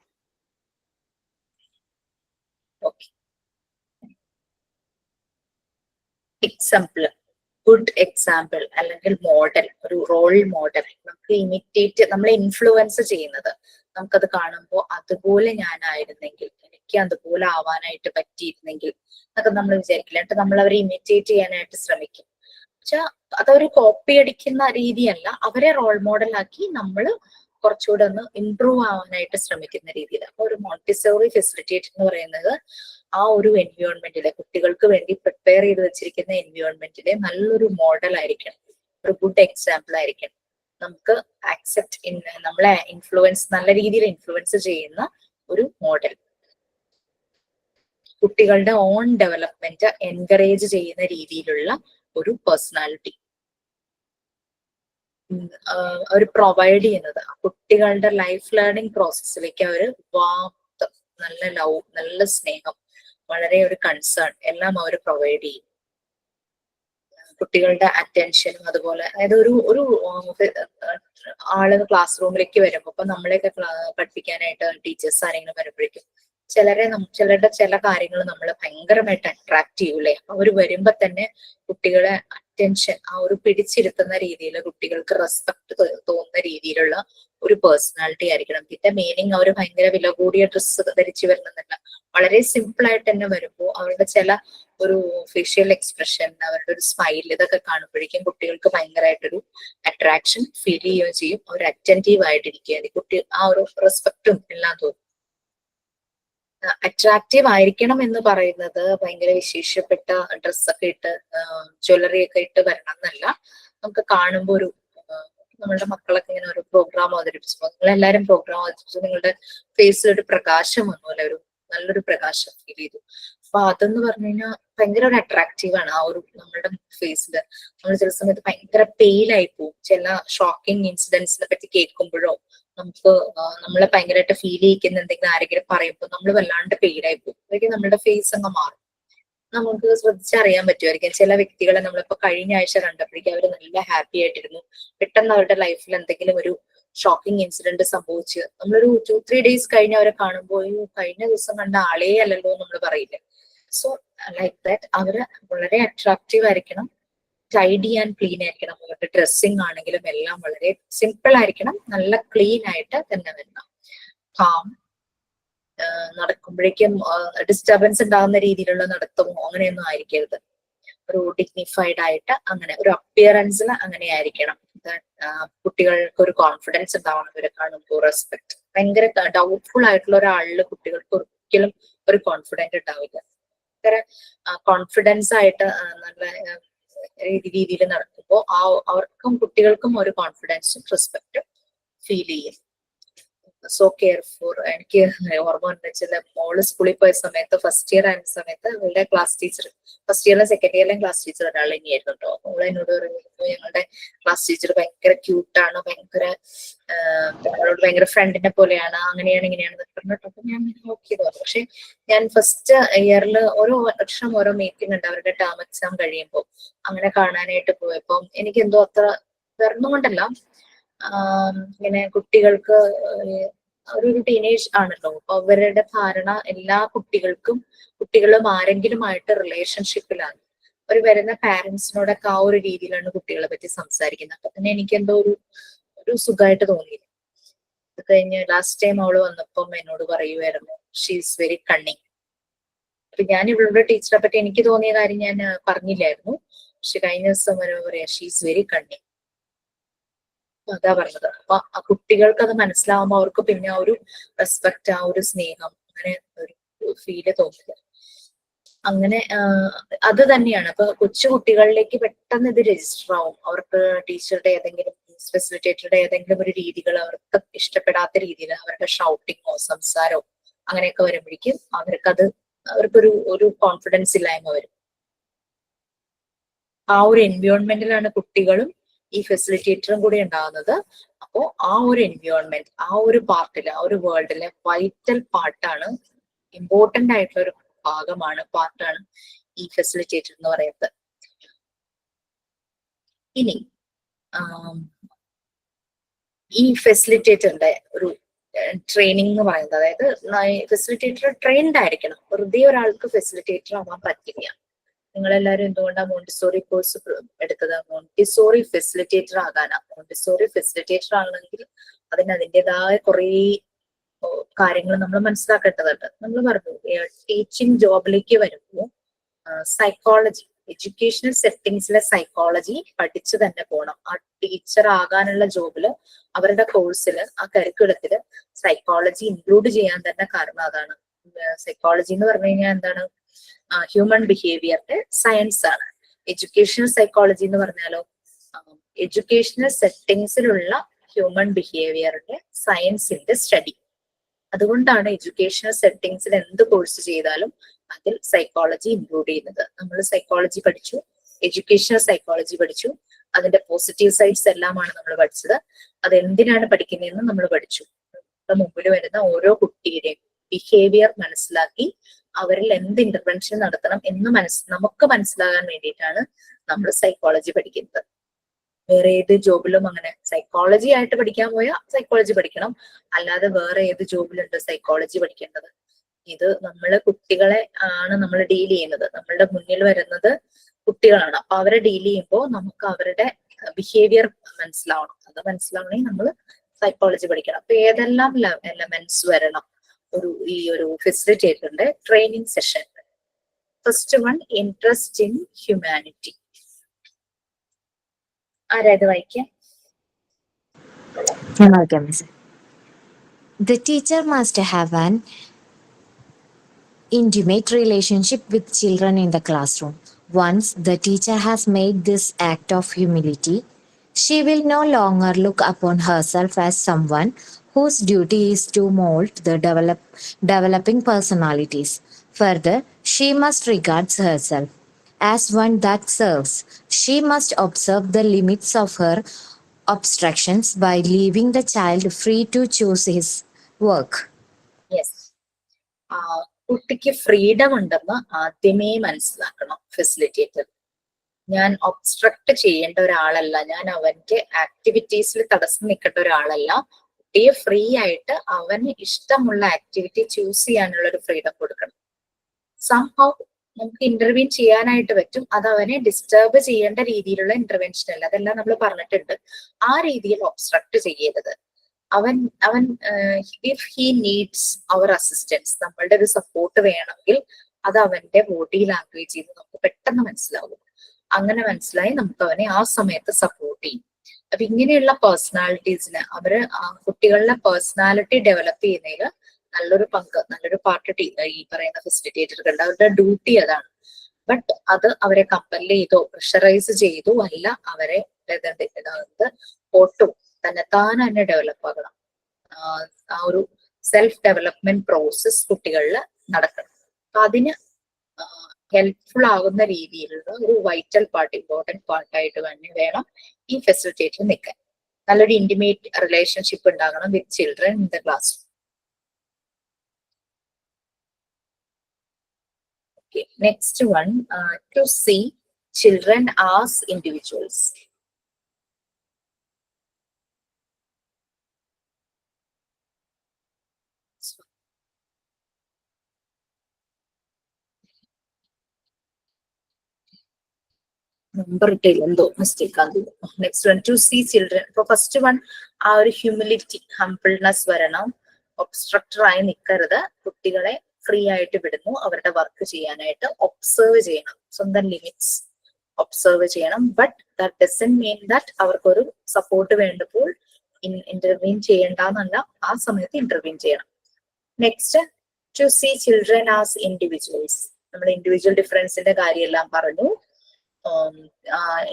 Okay. Example, good example അല്ലെങ്കിൽ model, ഒരു role model. നമുക്ക് imitate, നമ്മളെ influence ചെയ്യുന്നത്, നമുക്കത് കാണുമ്പോൾ അതുപോലെ ഞാനായിരുന്നെങ്കിൽ, എനിക്ക് അതുപോലെ ആവാനായിട്ട് പറ്റിയിരുന്നെങ്കിൽ എന്നൊക്കെ നമ്മൾ വിചാരിക്കില്ല. എന്നിട്ട് നമ്മൾ അവരെ ഇമിറ്റേറ്റ് ചെയ്യാനായിട്ട് ശ്രമിക്കും. പക്ഷെ അതൊരു കോപ്പി അടിക്കുന്ന രീതിയല്ല, അവരെ റോൾ മോഡൽ ആക്കി നമ്മൾ കുറച്ചുകൂടെ ഒന്ന് ഇംപ്രൂവ് ആവാനായിട്ട് ശ്രമിക്കുന്ന രീതിയിൽ. അപ്പൊ ഒരു മോണ്ടിസോറി ഫെസിലിറ്റേറ്റർ എന്ന് പറയുന്നത് ആ ഒരു എൻവയോൺമെന്റിലെ, കുട്ടികൾക്ക് വേണ്ടി പ്രിപ്പയർ ചെയ്ത് വെച്ചിരിക്കുന്ന എൻവയോൺമെന്റിലെ നല്ലൊരു മോഡൽ ആയിരിക്കണം, ഒരു ഗുഡ് എക്സാമ്പിൾ ആയിരിക്കണം. നമുക്ക് നമ്മളെ നല്ല രീതിയിൽ ഇൻഫ്ലുവൻസ് ചെയ്യുന്ന ഒരു മോഡൽ, കുട്ടികളുടെ ഓൺ ഡെവലപ്മെന്റ് എൻകറേജ് ചെയ്യുന്ന രീതിയിലുള്ള ഒരു പേഴ്സണാലിറ്റി അവർ പ്രൊവൈഡ് ചെയ്യുന്നത്. കുട്ടികളുടെ ലൈഫ് ലേണിംഗ് പ്രോസസ്സിലേക്ക് അവർ വാർത്ത, നല്ല ലവ്, നല്ല സ്നേഹം, വളരെ ഒരു കൺസേൺ എല്ലാം അവർ പ്രൊവൈഡ് ചെയ്യും. കുട്ടികളുടെ അറ്റൻഷനും അതുപോലെ, അതായത് ഒരു ആള് ക്ലാസ് റൂമിലേക്ക് വരുമ്പോൾ, ഇപ്പൊ നമ്മളെയൊക്കെ പഠിപ്പിക്കാനായിട്ട് ടീച്ചേഴ്സ് ആരെങ്കിലും വരുമ്പോഴേക്കും ചിലരുടെ ചില കാര്യങ്ങൾ നമ്മൾ ഭയങ്കരമായിട്ട് അട്രാക്ട് ചെയ്യൂലേ. അവർ വരുമ്പോ തന്നെ കുട്ടികളെ അറ്റൻഷൻ ആ ഒരു പിടിച്ചിരുത്തുന്ന രീതിയിൽ, കുട്ടികൾക്ക് റെസ്പെക്ട് തോന്നുന്ന രീതിയിലുള്ള ഒരു പേഴ്സണാലിറ്റി ആയിരിക്കണം. ഇതിന്റെ മീനിങ് അവർ ഭയങ്കര വില കൂടിയ ഡ്രസ്സ് ധരിച്ചു വരുന്നില്ല, വളരെ സിമ്പിൾ ആയിട്ട് തന്നെ വരുമ്പോൾ അവരുടെ ചില ഒരു ഫേഷ്യൽ എക്സ്പ്രഷൻ, അവരുടെ ഒരു സ്മൈൽ, ഇതൊക്കെ കാണുമ്പോഴേക്കും കുട്ടികൾക്ക് ഭയങ്കരമായിട്ടൊരു അട്രാക്ഷൻ ഫീൽ ചെയ്യുകയും ചെയ്യും. അവർ അറ്റൻറ്റീവ് ആയിട്ടിരിക്കുകയാണ്, കുട്ടി ആ ഒരു റെസ്പെക്റ്റും എല്ലാം തോന്നും. അട്രാക്റ്റീവ് ആയിരിക്കണം എന്ന് പറയുന്നത് ഭയങ്കര വിശേഷപ്പെട്ട ഡ്രസ്സൊക്കെ ഇട്ട് ജ്വല്ലറി ഒക്കെ ഇട്ട് വരണം എന്നല്ല. നമുക്ക് കാണുമ്പോൾ ഒരു നമ്മളുടെ മക്കളൊക്കെ ഇങ്ങനെ ഒരു പ്രോഗ്രാം അവതരിപ്പിച്ചപ്പോൾ, നിങ്ങളെല്ലാരും പ്രോഗ്രാം അവതരിപ്പിച്ചു, നിങ്ങളുടെ ഫേസിൽ ഒരു പ്രകാശം വന്നു, അല്ലെ, ഒരു നല്ലൊരു പ്രകാശം ഫീൽ ചെയ്തു. അപ്പൊ അതെന്ന് പറഞ്ഞു കഴിഞ്ഞാൽ ഭയങ്കര ഒരു അട്രാക്റ്റീവ് ആണ്. ആ ഒരു നമ്മളുടെ ഫേസിൽ നമ്മൾ ചില സമയത്ത് ഭയങ്കര പെയിലായി പോകും. ചില ഷോക്കിംഗ് ഇൻസിഡൻസിനെ പറ്റി കേൾക്കുമ്പോഴോ നമുക്ക് നമ്മളെ ഭയങ്കരമായിട്ട് ഫീൽ ചെയ്യിക്കുന്ന എന്തെങ്കിലും ആരെങ്കിലും പറയുമ്പോൾ നമ്മൾ വല്ലാണ്ട് പെയിലായി പോകും. അതൊക്കെ നമ്മുടെ ഫേസ് അങ്ങ് മാറും. നമുക്ക് ശ്രദ്ധിച്ചറിയാൻ പറ്റുമായിരിക്കും. ചില വ്യക്തികളെ നമ്മളിപ്പോ കഴിഞ്ഞ ആഴ്ച കണ്ടപ്പോഴേക്കും അവർ നല്ല ഹാപ്പി ആയിട്ടിരുന്നു. പെട്ടെന്ന് അവരുടെ ലൈഫിൽ എന്തെങ്കിലും ഒരു ഷോക്കിംഗ് ഇൻസിഡന്റ് സംഭവിച്ച് നമ്മളൊരു 2-3 days കഴിഞ്ഞ് അവരെ കാണുമ്പോൾ കഴിഞ്ഞ ദിവസം കണ്ട ആളേ അല്ലല്ലോ നമ്മൾ പറയില്ലേ. സോ ലൈക്ക് ദാറ്റ് അവര് വളരെ അട്രാക്റ്റീവ് ആയിരിക്കണം, ടൈഡി ആൻഡ് ക്ലീൻ ആയിരിക്കണം. അവരുടെ ഡ്രസ്സിങ് ആണെങ്കിലും എല്ലാം വളരെ സിമ്പിൾ ആയിരിക്കണം, നല്ല ക്ലീൻ ആയിട്ട് തന്നെ വരണം. കാം, നടക്കുമ്പോഴേക്കും ഡിസ്റ്റർബൻസ് ഉണ്ടാകുന്ന രീതിയിലുള്ള നടത്തമോ അങ്ങനെയൊന്നും ആയിരിക്കരുത്. ഒരു ഡിഗ്നിഫൈഡ് ആയിട്ട് അങ്ങനെ ഒരു അപ്പിയറൻസിൽ അങ്ങനെ ആയിരിക്കണം. കുട്ടികൾക്ക് ഒരു കോൺഫിഡൻസ് ഉണ്ടാവണം ഇവരെ കാണുമ്പോൾ. റെസ്പെക്ട്, ഭയങ്കര ഡൗട്ട്ഫുൾ ആയിട്ടുള്ള ഒരാളിൽ കുട്ടികൾക്ക് ഒരിക്കലും ഒരു കോൺഫിഡൻസ് ഉണ്ടാവില്ല. ഭയങ്കര കോൺഫിഡൻസ് ആയിട്ട് നല്ല രീതിയിൽ നടക്കുമ്പോൾ അവർക്കും കുട്ടികൾക്കും ഒരു കോൺഫിഡൻസും റെസ്പെക്റ്റും ഫീൽ ചെയ്യും. So careful. എനിക്ക് ഓർമ്മ വെച്ചാൽ മോള് സ്കൂളിൽ പോയ സമയത്ത്, ഫസ്റ്റ് ഇയർ ആയിരുന്ന സമയത്ത് അവളുടെ ക്ലാസ് ടീച്ചർ, ഫസ്റ്റ് ഇയറിലും സെക്കൻഡ് ഇയറിലും ക്ലാസ് ടീച്ചർ ഒരാൾ തന്നെയായിരുന്നു കേട്ടോ. മോള് എന്നോട് പറയുന്നത് ഞങ്ങളുടെ ക്ലാസ് ടീച്ചർ ഭയങ്കര ക്യൂട്ടാണ്, ഭയങ്കര ഫ്രണ്ടിനെ പോലെയാണ്, അങ്ങനെയാണ് ഇങ്ങനെയാണെന്ന് പറഞ്ഞിട്ട്. അപ്പൊ ഞാൻ നോക്കിയത്. പക്ഷെ ഞാൻ ഫസ്റ്റ് ഇയറിൽ ഓരോ വർഷം ഓരോ മീറ്റിംഗ് ഉണ്ട് അവരുടെ ടേം എക്സാം കഴിയുമ്പോൾ. അങ്ങനെ കാണാനായിട്ട് പോയപ്പോൾ എനിക്ക് എന്തോ അത്ര വരുന്നുകൊണ്ടല്ല, ഇങ്ങനെ കുട്ടികൾക്ക് ഒരു ടീനേജ് ആണല്ലോ. അപ്പൊ അവരുടെ ധാരണ എല്ലാ കുട്ടികളും ആരെങ്കിലുമായിട്ട് റിലേഷൻഷിപ്പിലാണ്. അവർ വരുന്ന പാരന്റ്സിനോടൊക്കെ ആ ഒരു രീതിയിലാണ് കുട്ടികളെ പറ്റി സംസാരിക്കുന്നത്. അപ്പൊ തന്നെ എനിക്ക് എന്തോ ഒരു സുഖമായിട്ട് തോന്നിയില്ല. അത് കഴിഞ്ഞ് ലാസ്റ്റ് ടൈം അവള് വന്നപ്പം എന്നോട് പറയുമായിരുന്നു, ഷീ ഈസ് വെരി കണ്ണിങ്. അപ്പൊ ഞാൻ ഇവളുടെ ടീച്ചറെ പറ്റി എനിക്ക് തോന്നിയ കാര്യം ഞാൻ പറഞ്ഞില്ലായിരുന്നു. പക്ഷെ കഴിഞ്ഞ ദിവസം വരുമ്പോ പറയാ, ഷീ ഈസ് വെരി കണ്ണിങ്. അതാ പറഞ്ഞത്. അപ്പൊ ആ കുട്ടികൾക്ക് അത് മനസ്സിലാവുമ്പോ അവർക്ക് പിന്നെ ആ ഒരു റെസ്പെക്ട്, ആ ഒരു സ്നേഹം, അങ്ങനെ ഒരു ഫീല് തോന്നില്ല. അങ്ങനെ അത് തന്നെയാണ്. അപ്പൊ കൊച്ചു കുട്ടികളിലേക്ക് പെട്ടെന്ന് ഇത് രജിസ്റ്റർ ആവും. അവർക്ക് ടീച്ചറുടെ ഏതെങ്കിലും ഫെസിലിറ്റേറ്ററുടെ ഏതെങ്കിലും ഒരു രീതികൾ അവർക്ക് ഇഷ്ടപ്പെടാത്ത രീതിയിൽ അവരുടെ ഷൗട്ടിങ്ങോ സംസാരമോ അങ്ങനെയൊക്കെ വരുമ്പോഴേക്കും അവർക്കൊരു കോൺഫിഡൻസ് ഇല്ലായ്മ വരും. ആ ഒരു എൻവയോൺമെന്റിലാണ് കുട്ടികളും ഈ ഫെസിലിറ്റേറ്ററും കൂടി ഉണ്ടാകുന്നത്. അപ്പോ ആ ഒരു എൻവയോൺമെന്റ്, ആ ഒരു പാർട്ടില്, ആ ഒരു വേൾഡിലെ വൈറ്റൽ പാർട്ടാണ്, ഇമ്പോർട്ടന്റ് ആയിട്ടുള്ള ഒരു പാർട്ടാണ് ഈ ഫെസിലിറ്റേറ്റർ എന്ന് പറയുന്നത്. ഇനി ഈ ഫെസിലിറ്റേറ്ററിന്റെ ഒരു ട്രെയിനിങ് എന്ന് പറയുന്നത്, അതായത് ഫെസിലിറ്റേറ്റർ ട്രെയിൻഡ് ആയിരിക്കണം. വെറുതെ ഒരാൾക്ക് ഫെസിലിറ്റേറ്റർ ആവാൻ പറ്റില്ല. നിങ്ങളെല്ലാരും എന്തുകൊണ്ടാണ് മോണ്ടിസോറി കോഴ്സ് എടുത്തത്? മോണ്ടിസോറി ഫെസിലിറ്റേറ്റർ ആകാനാ. മോണ്ടിസോറി ഫെസിലിറ്റേറ്റർ ആകണമെങ്കിൽ അതിൻ്റെതായ കുറേ കാര്യങ്ങൾ നമ്മൾ മനസ്സിലാക്കേണ്ടതുണ്ട്. നമ്മൾ പറഞ്ഞു ടീച്ചിങ് ജോബിലേക്ക് വരുമ്പോൾ സൈക്കോളജി, എഡ്യൂക്കേഷണൽ സെറ്റിങ്സിലെ സൈക്കോളജി പഠിച്ചു തന്നെ പോകണം. ആ ടീച്ചർ ആകാനുള്ള ജോബില് അവരുടെ കോഴ്സില് ആ കരിക്കുലത്തില് സൈക്കോളജി ഇൻക്ലൂഡ് ചെയ്യാൻ തന്നെ കാരണം അതാണ്. സൈക്കോളജി എന്ന് പറഞ്ഞു കഴിഞ്ഞാൽ എന്താണ്? ഹ്യൂമൻ ബിഹേവിയറിന്റെ സയൻസ് ആണ്. എഡ്യൂക്കേഷണൽ സൈക്കോളജി എന്ന് പറഞ്ഞാലോ എഡ്യൂക്കേഷണൽ സെറ്റിങ്സിലുള്ള ഹ്യൂമൻ ബിഹേവിയറിന്റെ സയൻസിന്റെ സ്റ്റഡി. അതുകൊണ്ടാണ് എഡ്യൂക്കേഷണൽ സെറ്റിങ്സിൽ എന്ത് കോഴ്സ് ചെയ്താലും അതിൽ സൈക്കോളജി ഇൻക്ലൂഡ് ചെയ്യുന്നത്. നമ്മൾ സൈക്കോളജി പഠിച്ചു, എഡ്യൂക്കേഷണൽ സൈക്കോളജി പഠിച്ചു, അതിന്റെ പോസിറ്റീവ് സൈഡ്സ് എല്ലാമാണ് നമ്മൾ പഠിച്ചത്. അത് എന്തിനാണ് പഠിക്കുന്നതെന്ന് നമ്മൾ പഠിച്ചു. നമ്മുടെ മുമ്പിൽ വരുന്ന ഓരോ കുട്ടിയുടെയും ബിഹേവിയർ മനസ്സിലാക്കി അവരിൽ എന്ത് ഇന്റർവെൻഷൻ നടത്തണം എന്ന് നമുക്ക് മനസ്സിലാകാൻ വേണ്ടിയിട്ടാണ് നമ്മൾ സൈക്കോളജി പഠിക്കുന്നത്. വേറെ ഏത് ജോബിലും അങ്ങനെ സൈക്കോളജി ആയിട്ട് പഠിക്കാൻ പോയാൽ സൈക്കോളജി പഠിക്കണം, അല്ലാതെ വേറെ ഏത് ജോബിലുണ്ട് സൈക്കോളജി പഠിക്കേണ്ടത്? ഇത് നമ്മള് കുട്ടികളെ ആണ് നമ്മൾ ഡീൽ ചെയ്യുന്നത്. നമ്മളുടെ മുന്നിൽ വരുന്നത് കുട്ടികളാണ്. അപ്പൊ അവരെ ഡീൽ ചെയ്യുമ്പോൾ നമുക്ക് അവരുടെ ബിഹേവിയർ മനസ്സിലാവണം. അത് മനസ്സിലാവണമെങ്കിൽ നമ്മൾ സൈക്കോളജി പഠിക്കണം. അപ്പൊ ഏതെല്ലാം എലമെന്റ്സ് വരണം ഈ ഒരു ഫെസിലിറ്റേറ്ററിന്റെ training session? First one, interest in humanity. ആരാ ഇത് വായിക്കാം? The teacher must have an intimate relationship with children in the classroom. Once the teacher has made this act of humility, she will no longer look upon herself as someone whose duty is to mold the developing personalities. Further, she must regard herself as one that serves. She must observe the limits of her obstructions by leaving the child free to choose his work. Yes, കുട്ടിക്ക് freedom ഉണ്ടെന്ന് ആദ്യമേ മനസ്സിലാക്കണം facilitator. ഞാൻ obstruct ചെയ്യേണ്ട ഒരാളല്ല, ഞാൻ അവന്റെ ആക്ടിവിറ്റീസിൽ തടസ്സം നിൽക്കേണ്ട ഒരാളല്ല. കുട്ടിയെ ഫ്രീ ആയിട്ട് അവന് ഇഷ്ടമുള്ള ആക്ടിവിറ്റി ചൂസ് ചെയ്യാനുള്ള ഒരു ഫ്രീഡം കൊടുക്കണം. സംഹൗ നമുക്ക് ഇന്റർവ്യൂ ചെയ്യാനായിട്ട് പറ്റും. അത് അവനെ ഡിസ്റ്റർബ് ചെയ്യേണ്ട രീതിയിലുള്ള ഇന്റർവെൻഷൻ അല്ല, അതെല്ലാം നമ്മൾ പറഞ്ഞിട്ടുണ്ട്. ആ രീതിയിൽ ഒബ്സ്ട്രക്ട് ചെയ്യരുത്. അവൻ if he needs our assistance, നമ്മളുടെ ഒരു സപ്പോർട്ട് വേണമെങ്കിൽ അത് അവന്റെ ബോഡി ലാംഗ്വേജിൽ നിന്ന് നമുക്ക് പെട്ടെന്ന് മനസ്സിലാവും. അങ്ങനെ മനസ്സിലായി നമുക്ക് അവനെ ആ സമയത്ത് സപ്പോർട്ട് ചെയ്യും. അപ്പൊ ഇങ്ങനെയുള്ള പേഴ്സണാലിറ്റീസിന് കുട്ടികളുടെ പേഴ്സണാലിറ്റി ഡെവലപ്പ് ചെയ്യുന്നതിൽ നല്ലൊരു പങ്ക്, നല്ലൊരു പാർട്ട് ഈ പറയുന്ന ഫെസിലിറ്റേറ്റർക്കുണ്ട്. അവരുടെ ഡ്യൂട്ടി അതാണ്. ബട്ട് അത് അവരെ കമ്പൽ ചെയ്തോ പ്രഷറൈസ് ചെയ്തോ അല്ല അവരെ ഓട്ടോ തന്നെത്താൻ തന്നെ ഡെവലപ്പ് ആകണം. ആ ഒരു സെൽഫ് ഡെവലപ്മെന്റ് പ്രോസസ് കുട്ടികളിൽ നടക്കണം. അപ്പൊ അതിന് ഹെൽപ്ഫുൾ ആകുന്ന രീതിയിലുള്ള ഒരു വൈറ്റൽ പാർട്ട്, ഇമ്പോർട്ടൻറ്റ് പാർട്ടായിട്ട് തന്നെ വേണം ഈ ഫെസിലിറ്റേറ്റർ നിൽക്കാൻ. നല്ലൊരു ഇന്റിമേറ്റ് റിലേഷൻഷിപ്പ് ഉണ്ടാകണം with children in the class. Okay, next one, to see children as individuals. Number എന്തോ മിസ്റ്റേക്ക് ആണ്. Next one, to see children. ഇപ്പൊ ഫസ്റ്റ് വൺ ആ ഒരു ഹ്യൂമിലിറ്റി, ഹംബിൾനെസ് വരണം. ഒബ്സ്ട്രക്ടർ ആയി നിൽക്കരുത്. കുട്ടികളെ ഫ്രീ ആയിട്ട് വിടുന്നു അവരുടെ വർക്ക് ചെയ്യാനായിട്ട്. ഒബ്സർവ് ചെയ്യണം, സ്വന്തം ലിമിറ്റ്സ് ഒബ്സർവ് ചെയ്യണം. But that doesn't mean that അവർക്കൊരു സപ്പോർട്ട് വേണ്ടപ്പോൾ ഇന്റർവ്യൂൻ ചെയ്യേണ്ടെന്നല്ല, ആ സമയത്ത് ഇന്റർവ്യൂൻ ചെയ്യണം. Next, to see children as individuals. നമ്മൾ ഇൻഡിവിജ്വൽ ഡിഫറൻസിന്റെ കാര്യമെല്ലാം പറഞ്ഞു.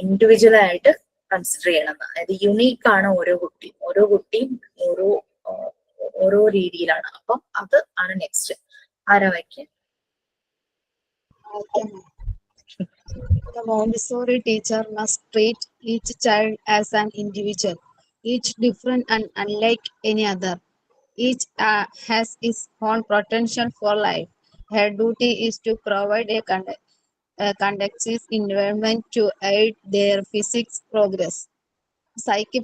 ഇൻഡിവിജ്വൽ ആയിട്ട് കൺസിഡർ ചെയ്യണം. അതായത് യുണീക്ക് ആണ് ഓരോ കുട്ടിയും ഓരോ രീതിയിലാണ്. അപ്പം അത് ആണ് നെക്സ്റ്റ്. ആരാ വായിക്കുക? The Montessori teacher must treat each child as an individual, each different and unlike any other. Each has its own potential for life. Her duty is to provide a conducive environment to aid their psychic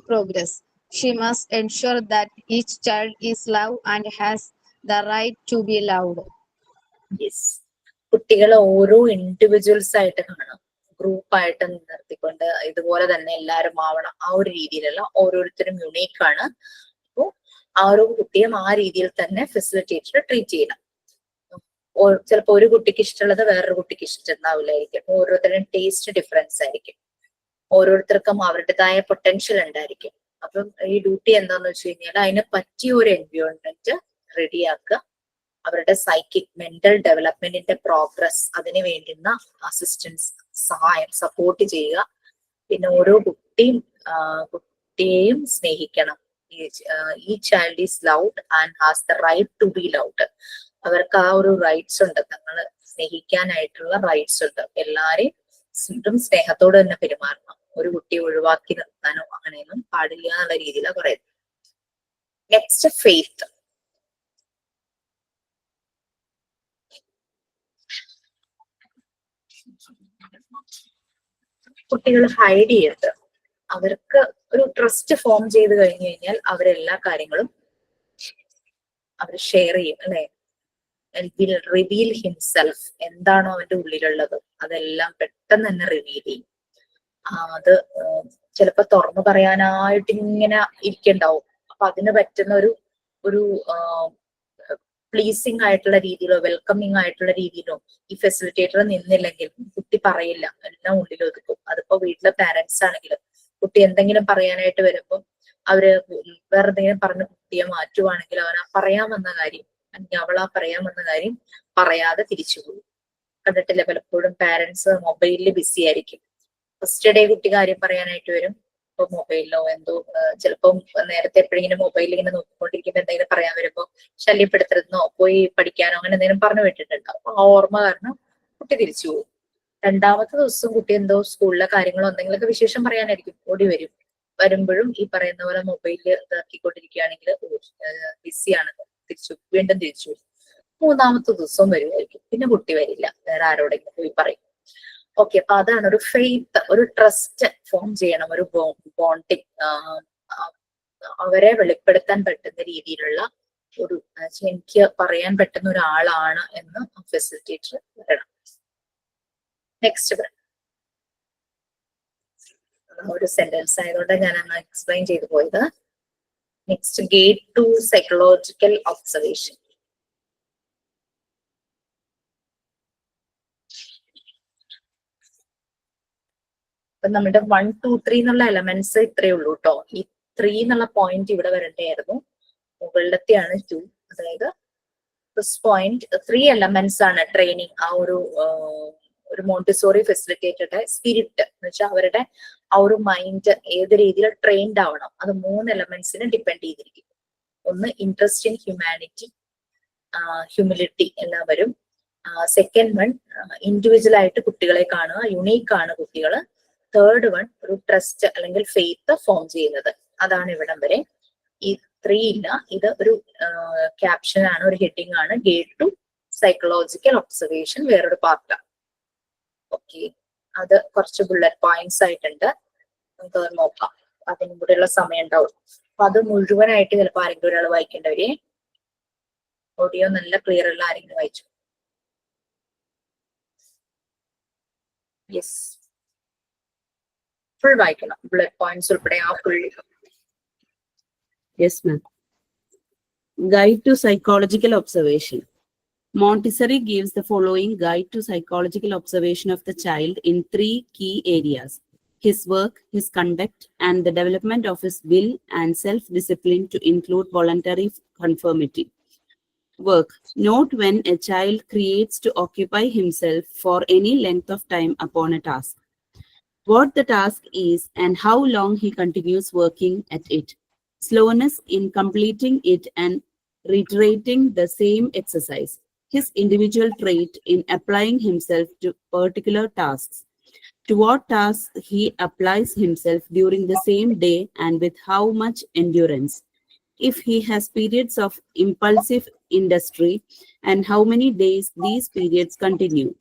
progress. She must ensure that each child is loved and has the right to be loved. Yes, കുട്ടികളെ ഓരോ individuals ആയിട്ട് കാണാം, ഗ്രൂപ്പായിട്ട് നിർത്തിക്കൊണ്ട് ഇതുപോലെ തന്നെ എല്ലാവരും ആവണം. ആ ഒരു രീതിയിലല്ല, ഓരോരുത്തരും യുണീക്ക് ആണ്. അപ്പോൾ ആ ഒരു കുട്ടിയെ ആ രീതിയിൽ തന്നെ ഫെസിലിറ്റേറ്റർ ട്രീറ്റ് ചെയ്യണം. ചിലപ്പോൾ ഒരു കുട്ടിക്ക് ഇഷ്ടമുള്ളത് വേറൊരു കുട്ടിക്ക് ഇഷ്ടമുണ്ടാവില്ലായിരിക്കും. ഓരോരുത്തരുടെയും ടേസ്റ്റ് ഡിഫറൻസ് ആയിരിക്കും. ഓരോരുത്തർക്കും അവരുടേതായ പൊട്ടൻഷ്യൽ ഉണ്ടായിരിക്കും. അപ്പം ഈ ഡ്യൂട്ടി എന്താന്ന് വെച്ച് കഴിഞ്ഞാൽ അതിന് പറ്റിയ ഒരു എൻവയോൺമെന്റ് റെഡിയാക്കുക, അവരുടെ സൈക്കിക് മെന്റൽ ഡെവലപ്മെന്റിന്റെ പ്രോഗ്രസ് അതിന് വേണ്ടുന്ന അസിസ്റ്റൻസ്, സഹായം, സപ്പോർട്ട് ചെയ്യുക. പിന്നെ ഓരോ കുട്ടിയെയും സ്നേഹിക്കണം. ഈ child is loud and has the right to be loud. അവർക്ക് ആ ഒരു റൈറ്റ്സ് ഉണ്ട്, തങ്ങൾ സ്നേഹിക്കാനായിട്ടുള്ള റൈറ്റ്സ് ഉണ്ട്. എല്ലാരെയും സ്നേഹത്തോടെ തന്നെ പെരുമാറണം. ഒരു കുട്ടിയെ ഒഴിവാക്കി നിർത്താനോ അങ്ങനെയൊന്നും പാടില്ല എന്നുള്ള രീതിയിലാണ് പറയുന്നത്. Next, faith. കുട്ടികൾ ഹൈഡ് ചെയ്യരുത്. അവർക്ക് ഒരു ട്രസ്റ്റ് ഫോം ചെയ്ത് കഴിഞ്ഞു കഴിഞ്ഞാൽ അവരെല്ലാ കാര്യങ്ങളും അവർ ഷെയർ ചെയ്യും, അല്ലെ? Reveal himself. എന്താണോ അവന്റെ ഉള്ളിലുള്ളത് അതെല്ലാം പെട്ടെന്ന് തന്നെ റിവീൽ ചെയ്യും. അത് ചിലപ്പോ തുറന്നു പറയാനായിട്ട് ഇങ്ങനെ ഇരിക്കണ്ടാവും. അപ്പൊ അതിന് പറ്റുന്ന ഒരു പ്ലീസിങ് ആയിട്ടുള്ള രീതിയിലോ വെൽക്കമിങ് ആയിട്ടുള്ള രീതിയിലോ ഈ ഫെസിലിറ്റേറ്റർ നിന്നില്ലെങ്കിൽ കുട്ടി പറയില്ല, എല്ലാം ഉള്ളിൽ ഒതുക്കും. അതിപ്പോ വീട്ടിലെ പാരന്റ്സ് ആണെങ്കിലും കുട്ടി എന്തെങ്കിലും പറയാനായിട്ട് വരുമ്പോൾ അവര് വേറെ എന്തെങ്കിലും പറഞ്ഞ് കുട്ടിയെ മാറ്റുവാണെങ്കിൽ അവൻ ആ പറയാമെന്ന കാര്യം അല്ലെങ്കിൽ അവൾ ആ പറയാമെന്ന കാര്യം പറയാതെ തിരിച്ചു പോകും. കണ്ടിട്ടില്ല, പലപ്പോഴും പാരന്റ്സ് മൊബൈലിൽ ബിസി ആയിരിക്കും. ഫസ്റ്റ് ഡേ കുട്ടി കാര്യം പറയാനായിട്ട് വരും, ഇപ്പൊ മൊബൈലിലോ എന്തോ ചിലപ്പം നേരത്തെ എപ്പോഴെങ്കിലും മൊബൈലിൽ ഇങ്ങനെ നോക്കിക്കൊണ്ടിരിക്കുമ്പോൾ എന്തെങ്കിലും പറയാൻ വരുമ്പോ ശല്യപ്പെടുത്തരുതെന്നോ പോയി പഠിക്കാനോ അങ്ങനെ എന്തെങ്കിലും പറഞ്ഞു വിട്ടിട്ടുണ്ടാവും. അപ്പൊ ആ ഓർമ്മ കാരണം കുട്ടി തിരിച്ചു പോകും. രണ്ടാമത്തെ ദിവസം കുട്ടി എന്തോ സ്കൂളിലെ കാര്യങ്ങളോ എന്തെങ്കിലുമൊക്കെ വിശേഷം പറയാനായിരിക്കും ഓടി വരും. വരുമ്പോഴും ഈ പറയുന്ന പോലെ മൊബൈലിൽ ഇതാക്കിക്കൊണ്ടിരിക്കുകയാണെങ്കിൽ ബിസിയാണ്, വീണ്ടും തിരിച്ചു വരും. മൂന്നാമത്തെ ദിവസവും വരുമായിരിക്കും. പിന്നെ കുട്ടി വരില്ല, വേറെ ആരോടെങ്കിലും പോയി പറയും. ഓക്കെ, അപ്പൊ അതാണ് ഒരു ഫെയ്ത്ത്, ഒരു ട്രസ്റ്റ് ഫോം ചെയ്യണം, ഒരു ബോണ്ടിങ്. അവരെ വെളിപ്പെടുത്താൻ പറ്റുന്ന രീതിയിലുള്ള ഒരു എനിക്ക് പറയാൻ പറ്റുന്ന ഒരാളാണ് എന്ന് ഫെസിലിറ്റേറ്റർ വരണം. നെക്സ്റ്റ് ഒരു സെന്റൻസ് ആയതുകൊണ്ട് ഞാൻ അന്ന് എക്സ്പ്ലെയിൻ ചെയ്തു പോയത്. Next, gate to psychological observation. അപ്പൊ നമ്മുടെ 1, 2, 3 എന്നുള്ള എലമെന്റ്സ് ഇത്രയേ ഉള്ളൂ കേട്ടോ. ഈ 3 എന്നുള്ള പോയിന്റ് ഇവിടെ വരണ്ടായിരുന്നു, മുകളിലത്തെയാണ് 2. അതായത് ഫസ്റ്റ് പോയിന്റ് 3 എലമെന്റ്സ് ആണ് ട്രെയിനിങ്. ആ ഒരു മോണ്ടിസോറി ഫെസിലിറ്റേറ്ററുടെ സ്പിരിറ്റ് എന്ന് വെച്ചാൽ അവരുടെ ആ ഒരു മൈൻഡ് ഏത് രീതിയിൽ ട്രെയിൻഡ് ആവണം, അത് 3 എലമെന്റ്സിനെ ഡിപ്പെൻഡ് ചെയ്തിരിക്കും. ഒന്ന്, ഇൻട്രസ്റ്റ് ഇൻ ഹ്യൂമാനിറ്റി, ഹ്യൂമിലിറ്റി എല്ലാം വരും. സെക്കൻഡ് വൺ, ഇൻഡിവിജ്വൽ ആയിട്ട് കുട്ടികളെ കാണുക, യുണീക്ക് ആണ് കുട്ടികള്. തേർഡ് വൺ, ഒരു ട്രസ്റ്റ് അല്ലെങ്കിൽ ഫെയ്ത്ത് ഫോം ചെയ്യുന്നത്. അതാണ് ഇവിടം വരെ. ഈ 3 ഇല്ല, ഇത് ഒരു ക്യാപ്ഷൻ ആണ്, ഒരു ഹെഡിങ് ആണ്. ഗേറ്റ് ടു സൈക്കോളജിക്കൽ ഒബ്സർവേഷൻ വേറൊരു പാർട്ടാണ്. ഓക്കെ, അത് കുറച്ച് ബുള്ളറ്റ് പോയിന്റ്സ് ആയിട്ടുണ്ട്, നമുക്ക് അത് നോക്കാം. അതിനും കൂടെയുള്ള സമയം ഉണ്ടാവും. അപ്പൊ അത് മുഴുവനായിട്ട് ചിലപ്പോൾ ആരെങ്കിലും ഒരാൾ വായിക്കേണ്ടവരെ. ഓഡിയോ നല്ല ക്ലിയർ ഉള്ള ആരെങ്കിലും വായിച്ചു? യെസ്, ഫുൾ വായിക്കണം, ബുള്ളറ്റ് പോയിന്റ്സ് ഉൾപ്പെടെ ആ full. Yes, ma'am. Guide to psychological observation. Montessori gives the following guide to psychological observation of the child in 3 key areas: his work, his conduct, and the development of his will and self-discipline to include voluntary conformity. Work. Note when a child creates to occupy himself for any length of time upon a task, what the task is and how long he continues working at it, slowness in completing it and reiterating the same exercise, his individual trait in applying himself to particular tasks, to what tasks he applies himself during the same day and with how much endurance, if he has periods of impulsive industry and how many days these periods continue,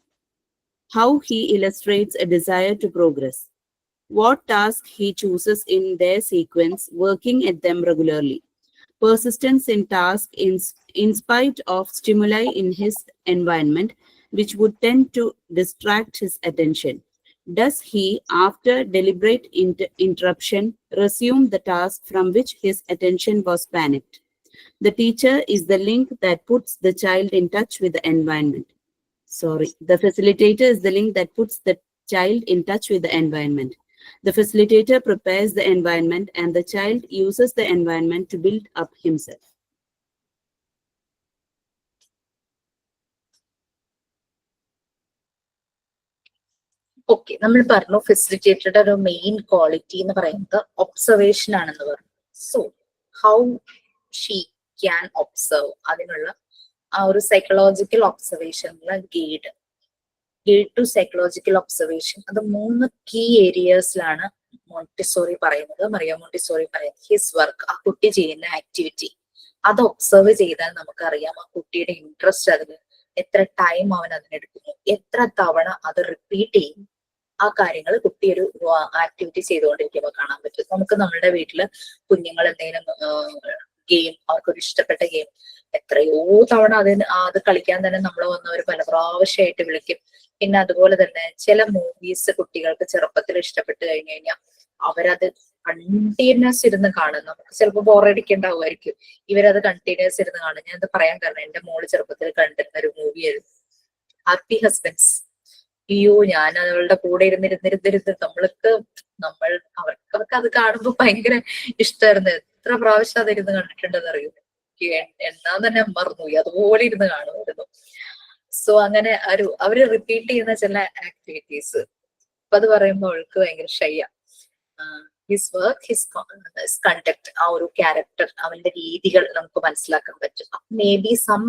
how he illustrates a desire to progress, what task he chooses in their sequence, working at them regularly, persistence in task in spite of stimuli in his environment which would tend to distract his attention. Does he, after deliberate interruption, resume the task from which his attention was panicked? The teacher is the link that puts the child in touch with the environment. The facilitator is the link that puts the child in touch with the environment. The facilitator prepares the environment and the child uses the environment to build up himself. Okay, നമ്മൾ പറഞ്ഞു ഫെസിലിറ്റേറ്ററുടെ ഒരു main quality എന്ന് പറയുന്നത് observation ആണെന്ന് പറഞ്ഞു. So how she can observe, അതിനുള്ള ആ ഒരു സൈക്കോളജിക്കൽ ഒബ്സർവേഷനുള്ള ഗൈഡ് ടു സൈക്കോളജിക്കൽ ഒബ്സർവേഷൻ, അത് 3 കീ ഏരിയസിലാണ് മോണ്ടിസോറി പറയുന്നത്, മറിയ മോണ്ടിസോറി പറയുന്നത്. ഹിസ് വർക്ക്, ആ കുട്ടി ചെയ്യുന്ന ആക്ടിവിറ്റി, അത് ഒബ്സർവ് ചെയ്താൽ നമുക്കറിയാം ആ കുട്ടിയുടെ ഇൻട്രസ്റ്റ്, അതിന് എത്ര ടൈം അവൻ അതിനെടുക്കുന്നു, എത്ര തവണ അത് റിപ്പീറ്റ് ചെയ്യും. ആ കാര്യങ്ങൾ കുട്ടി ഒരു ആക്ടിവിറ്റി ചെയ്തുകൊണ്ടിരിക്കുമ്പോൾ കാണാൻ പറ്റും. നമുക്ക് നമ്മുടെ വീട്ടില് കുഞ്ഞുങ്ങൾ എന്തെങ്കിലും ഗെയിം, അവർക്കൊരു ഇഷ്ടപ്പെട്ട ഗെയിം എത്രയോ തവണ അത് കളിക്കാൻ തന്നെ നമ്മൾ വന്നവർ പല പ്രാവശ്യമായിട്ട് വിളിക്കും. പിന്നെ അതുപോലെ തന്നെ ചില മൂവീസ് കുട്ടികൾക്ക് ചെറുപ്പത്തിൽ ഇഷ്ടപ്പെട്ട് കഴിഞ്ഞു കഴിഞ്ഞാൽ അവരത് കണ്ടിന്യൂസ് ഇരുന്ന് കാണും. നമുക്ക് ചിലപ്പോൾ ബോറടിക്കുണ്ടാവുമായിരിക്കും, ഇവരത് കണ്ടിന്യൂസ് ഇരുന്ന് കാണും. ഞാൻ അത് പറയാൻ കാരണം എന്റെ മോള് ചെറുപ്പത്തിൽ കണ്ടിരുന്ന ഒരു മൂവിയായിരുന്നു ഹാപ്പി ഹസ്ബൻഡ്സ്. അയ്യോ, ഞാൻ അവളുടെ കൂടെ ഇരുന്നിരുന്നിരുന്നിരുന്ന് അവർക്ക് അത് കാണുമ്പോ ഭയങ്കര ഇഷ്ടമായിരുന്നു. എത്ര പ്രാവശ്യം അതിരുന്ന് കണ്ടിട്ടുണ്ടെന്ന് അറിയൂ, എന്നാ തന്നെ മറന്നു, അതുപോലെ ഇരുന്ന് കാണുമായിരുന്നു. സോ അങ്ങനെ അവര് റിപ്പീറ്റ് ചെയ്യുന്ന ചില ആക്ടിവിറ്റീസ്, അപ്പൊ അത് പറയുമ്പോൾ അവൾക്ക് ഭയങ്കര ഷയ്യ. ഹിസ് വർക്ക്, ഹിസ് കണ്ടക്ട്, ആ ഒരു ക്യാരക്ടർ, അവന്റെ രീതികൾ നമുക്ക് മനസ്സിലാക്കാൻ പറ്റും. മേ ബി സം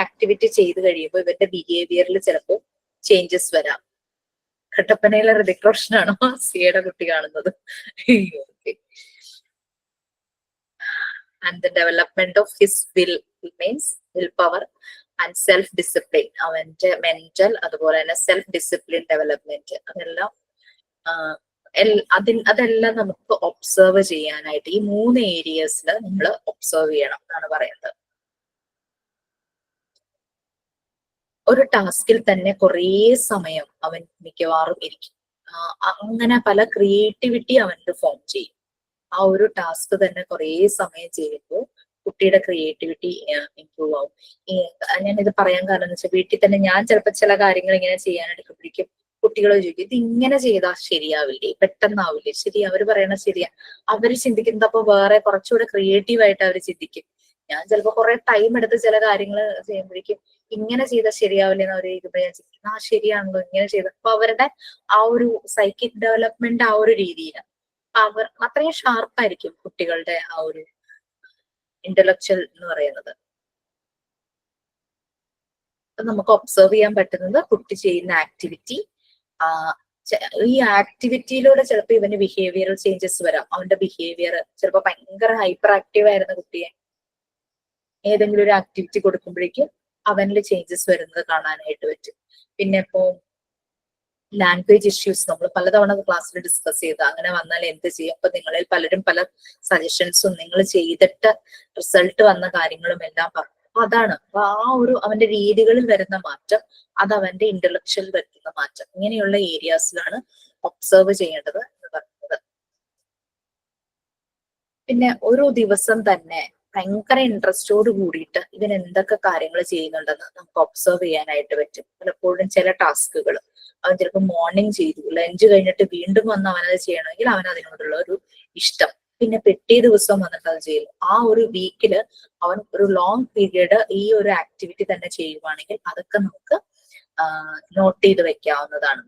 ആക്ടിവിറ്റി ചെയ്ത് കഴിയുമ്പോൾ ഇവരുടെ ബിഹേവിയറിൽ ചിലപ്പോൾ ചേഞ്ചസ് വരാം. കട്ടപ്പനയിലെ ഋതിക് റോഷനാണോ സിയുടെ കുട്ടി കാണുന്നത്? And the development of his means will power and self discipline, അവന്റെ മെന്റൽ അതുപോലെ തന്നെ സെൽഫ് ഡിസിപ്ലിൻ ഡെവലപ്മെന്റ്, അതെല്ലാം നമുക്ക് ഒബ്സർവ് ചെയ്യാനായിട്ട് ഈ 3 ഏരിയസിൽ നമ്മൾ ഒബ്സർവ് ചെയ്യണം എന്നാണ് പറയുന്നത്. ഒരു ടാസ്കിൽ തന്നെ കുറേ സമയം അവൻ മിക്കവാറും ഇരിക്കും. അങ്ങനെ പല ക്രിയേറ്റിവിറ്റി അവനിൽ ഫോം ചെയ്യും. ആ ഒരു ടാസ്ക് തന്നെ കുറേ സമയം ചെയ്യുമ്പോൾ കുട്ടിയുടെ ക്രിയേറ്റിവിറ്റി ഇംപ്രൂവ് ആവും. ഞാൻ ഇത് പറയാൻ കാരണം എന്ന് വെച്ചാൽ വീട്ടിൽ തന്നെ ഞാൻ ചിലപ്പോൾ ചില കാര്യങ്ങൾ ഇങ്ങനെ ചെയ്യാനെടുക്കുമ്പോഴേക്കും കുട്ടികളെ ചോദിക്കും, ഇത് ഇങ്ങനെ ചെയ്താൽ ശരിയാവില്ലേ, പെട്ടെന്നാവില്ലേ? ശരി, അവര് പറയണ ശരിയാ. അവര് ചിന്തിക്കുന്നത് അപ്പൊ വേറെ കുറച്ചുകൂടെ ക്രിയേറ്റീവ് ആയിട്ട് അവര് ചിന്തിക്കും. ഞാൻ ചിലപ്പോ കുറെ ടൈം എടുത്ത് ചില കാര്യങ്ങൾ ചെയ്യുമ്പോഴേക്കും ഇങ്ങനെ ചെയ്താൽ ശരിയാവില്ലെന്ന് അവര് ചോദിക്കുമ്പോ ഞാൻ ചിന്തിക്കും, ആ ശരിയാണല്ലോ ഇങ്ങനെ ചെയ്ത. അപ്പൊ അവരുടെ ആ ഒരു സൈക്കിക് ഡെവലപ്മെന്റ് ആ ഒരു രീതിയിലാണ്. അവർ അത്രയും ഷാർപ്പായിരിക്കും കുട്ടികളുടെ ആ ഒരു ഇന്റലക്ച്വൽ എന്ന് പറയുന്നത്. നമുക്ക് ഒബ്സർവ് ചെയ്യാൻ പറ്റുന്നത് കുട്ടി ചെയ്യുന്ന ആക്ടിവിറ്റി, ഈ ആക്ടിവിറ്റിയിലൂടെ ചിലപ്പോൾ ഇവന് ബിഹേവിയറൽ ചേഞ്ചസ് വരാം. അവന്റെ ബിഹേവിയർ ചിലപ്പോൾ ഭയങ്കര ഹൈപ്പർ ആക്റ്റീവ് ആയിരുന്ന കുട്ടിയെ ഏതെങ്കിലും ഒരു ആക്ടിവിറ്റി കൊടുക്കുമ്പോഴേക്കും അവനിൽ ചേഞ്ചസ് വരുന്നത് കാണാനായിട്ട് പറ്റും. പിന്നെ ഇപ്പോ ലാംഗ്വേജ് ഇഷ്യൂസ് നമ്മൾ പലതവണ ക്ലാസ്സിൽ ഡിസ്കസ് ചെയ്ത് അങ്ങനെ വന്നാൽ എന്ത് ചെയ്യും. അപ്പൊ നിങ്ങളിൽ പലരും പല സജഷൻസും നിങ്ങൾ ചെയ്തിട്ട് റിസൾട്ട് വന്ന കാര്യങ്ങളും എല്ലാം പറഞ്ഞു. അതാണ് അപ്പൊ ആ ഒരു അവന്റെ രീതികളിൽ വരുന്ന മാറ്റം, അത് അവന്റെ ഇന്റലക്ച്വൽ വരുത്തുന്ന മാറ്റം, ഇങ്ങനെയുള്ള ഏരിയാസിലാണ് ഒബ്സർവ് ചെയ്യേണ്ടത് എന്ന് പറയുന്നത്. പിന്നെ ഓരോ ദിവസം തന്നെ ഭയങ്കര ഇൻട്രസ്റ്റോട് കൂടിയിട്ട് ഇവൻ എന്തൊക്കെ കാര്യങ്ങൾ ചെയ്യുന്നുണ്ടെന്ന് നമുക്ക് ഒബ്സർവ് ചെയ്യാനായിട്ട് പറ്റും. പലപ്പോഴും ചില ടാസ്കുകൾ അവൻ ചിലപ്പോൾ മോർണിംഗ് ചെയ്തു, ലഞ്ച് കഴിഞ്ഞിട്ട് വീണ്ടും വന്ന് അവനത് ചെയ്യണമെങ്കിൽ അവൻ അതിനോടുള്ള ഒരു ഇഷ്ടം, പിന്നെ പിറ്റേ ദിവസം വന്നിട്ട് അത് ചെയ്യും. ആ ഒരു വീക്കില് അവൻ ഒരു ലോങ് പീരീഡ് ഈ ഒരു ആക്ടിവിറ്റി തന്നെ ചെയ്യുവാണെങ്കിൽ അതൊക്കെ നമുക്ക് നോട്ട് ചെയ്ത് വെക്കാവുന്നതാണ്.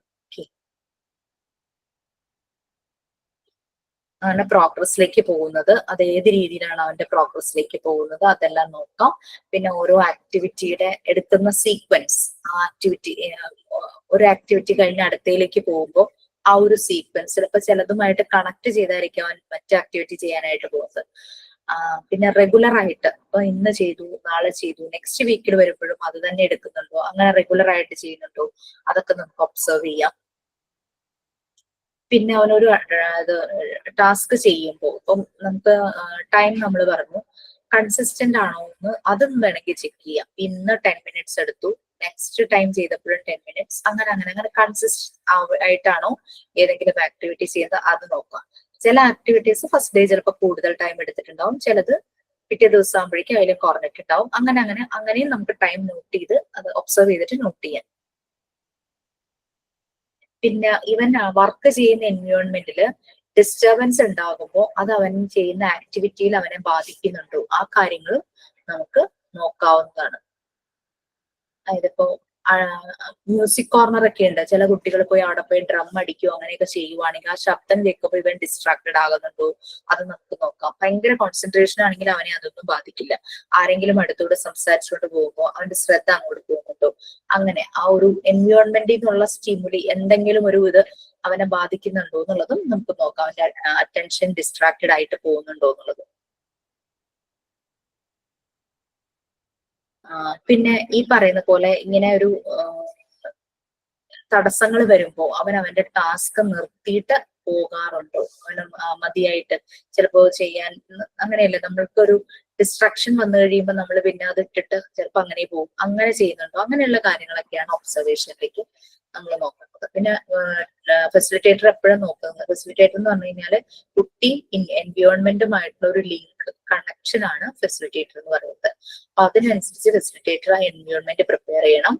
അങ്ങനെ പ്രോഗ്രസ്സിലേക്ക് പോകുന്നത്, അത് ഏത് രീതിയിലാണ് അവന്റെ പ്രോഗ്രസ്സിലേക്ക് പോകുന്നത് അതെല്ലാം നോക്കാം. പിന്നെ ഓരോ ആക്ടിവിറ്റിയുടെ എടുക്കുന്ന സീക്വൻസ്, ആ ആക്ടിവിറ്റി ഒരു ആക്ടിവിറ്റി കഴിഞ്ഞ് അടുത്തയിലേക്ക് പോകുമ്പോൾ ആ ഒരു സീക്വൻസ് ചിലപ്പോൾ ചിലതുമായിട്ട് കണക്ട് ചെയ്തായിരിക്കും അവൻ മറ്റു ആക്ടിവിറ്റി ചെയ്യാനായിട്ട് പോകുന്നത്. പിന്നെ റെഗുലർ ആയിട്ട് ഇപ്പൊ ഇന്ന് ചെയ്തു നാളെ ചെയ്തു നെക്സ്റ്റ് വീക്കിൽ വരുമ്പോഴും അത് തന്നെ എടുക്കുന്നുണ്ടോ, അങ്ങനെ റെഗുലർ ആയിട്ട് ചെയ്യുന്നുണ്ടോ, അതൊക്കെ നമുക്ക് ഒബ്സർവ് ചെയ്യാം. പിന്നെ അവനൊരു ടാസ്ക് ചെയ്യുമ്പോൾ ഇപ്പം നമുക്ക് ടൈം നമ്മൾ പറഞ്ഞു കൺസിസ്റ്റന്റ് ആണോ എന്ന് അതും വേണമെങ്കിൽ ചെക്ക് ചെയ്യാം. ഇന്ന് 10 മിനിറ്റ്സ് എടുത്തു, നെക്സ്റ്റ് ടൈം ചെയ്തപ്പോഴും 10 മിനിറ്റ്സ്, അങ്ങനെ കൺസിസ്റ്റന്റ് ആയിട്ടാണോ ഏതെങ്കിലും ആക്ടിവിറ്റി ചെയ്യുന്നത് അത് നോക്കാം. ചില ആക്ടിവിറ്റീസ് ഫസ്റ്റ് ഡേ ചിലപ്പോൾ കൂടുതൽ ടൈം എടുത്തിട്ടുണ്ടാവും, ചിലത് പിറ്റേ ദിവസം ആകുമ്പോഴേക്കും അതിൽ കുറഞ്ഞിട്ടുണ്ടാവും. അങ്ങനെയും നമുക്ക് ടൈം നോട്ട് ചെയ്ത് അത് ഒബ്സർവ് ചെയ്തിട്ട് നോട്ട് ചെയ്യാം. പിന്നെ ഇവൻ വർക്ക് ചെയ്യുന്ന എൻവയോൺമെന്റിൽ ഡിസ്റ്റർബൻസ് ഉണ്ടാകുമ്പോൾ അത് അവൻ ചെയ്യുന്ന ആക്ടിവിറ്റിയിൽ അവനെ ബാധിക്കുന്നുണ്ടോ, ആ കാര്യങ്ങൾ നമുക്ക് നോക്കാവുന്നതാണ്. അതായത് ഇപ്പോ മ്യൂസിക് കോർണർ ഒക്കെ ഉണ്ട്, ചില കുട്ടികൾ പോയി അവിടെ പോയി ഡ്രം അടിക്കുകയോ അങ്ങനെയൊക്കെ ചെയ്യുവാണെങ്കിൽ ആ ശബ്ദം കേൾക്കുമ്പോൾ ഇവൻ ഡിസ്ട്രാക്റ്റഡ് ആകുന്നുണ്ടോ അത് നമുക്ക് നോക്കാം. ഭയങ്കര കോൺസെൻട്രേഷൻ ആണെങ്കിൽ അവനെ അതൊന്നും ബാധിക്കില്ല. ആരെങ്കിലും അടുത്തൂടെ സംസാരിച്ചുകൊണ്ട് പോകുമ്പോൾ അവന്റെ ശ്രദ്ധ അങ്ങോട്ട് പോകുന്നുണ്ടോ, അങ്ങനെ ആ ഒരു എൻവയോൺമെന്റിൽ നിന്നുള്ള സ്റ്റിമുലി എന്തെങ്കിലും ഒരു ഇത് അവനെ ബാധിക്കുന്നുണ്ടോ എന്നുള്ളതും നമുക്ക് നോക്കാം. അവന്റെ അറ്റൻഷൻ ഡിസ്ട്രാക്റ്റഡ് ആയിട്ട് പോകുന്നുണ്ടോ എന്നുള്ളത്. പിന്നെ ഈ പറയുന്ന പോലെ ഇങ്ങനെ ഒരു തടസ്സങ്ങൾ വരുമ്പോൾ അവൻ അവന്റെ ടാസ്ക് നിർത്തിയിട്ട് പോകാറുണ്ടോ, അവന് മതിയായിട്ട് ചിലപ്പോ ചെയ്യാൻ അങ്ങനെയല്ല, നമ്മൾക്കൊരു ഡിസ്ട്രാക്ഷൻ വന്നു കഴിയുമ്പോൾ നമ്മൾ പിന്നെ അത് ഇട്ടിട്ട് ചിലപ്പോൾ അങ്ങനെ പോകും, അങ്ങനെ ചെയ്യുന്നുണ്ടോ, അങ്ങനെയുള്ള കാര്യങ്ങളൊക്കെയാണ് ഒബ്സർവേഷനിലേക്ക് നമ്മൾ നോക്കുന്നത്. പിന്നെ ഫെസിലിറ്റേറ്റർ എപ്പോഴും നോക്കുന്നത്, ഫെസിലിറ്റേറ്റർ എന്ന് പറഞ്ഞു കഴിഞ്ഞാല് കുട്ടി എൻവയോൺമെന്റുമായിട്ടുള്ള ഒരു ലിങ്ക് കണക്ഷൻ ആണ് ഫെസിലിറ്റേറ്റർ എന്ന് പറയുന്നത്. അപ്പൊ അതിനനുസരിച്ച് ഫെസിലിറ്റേറ്റർ ആ എൻവയോൺമെന്റ് പ്രിപ്പയർ ചെയ്യണം.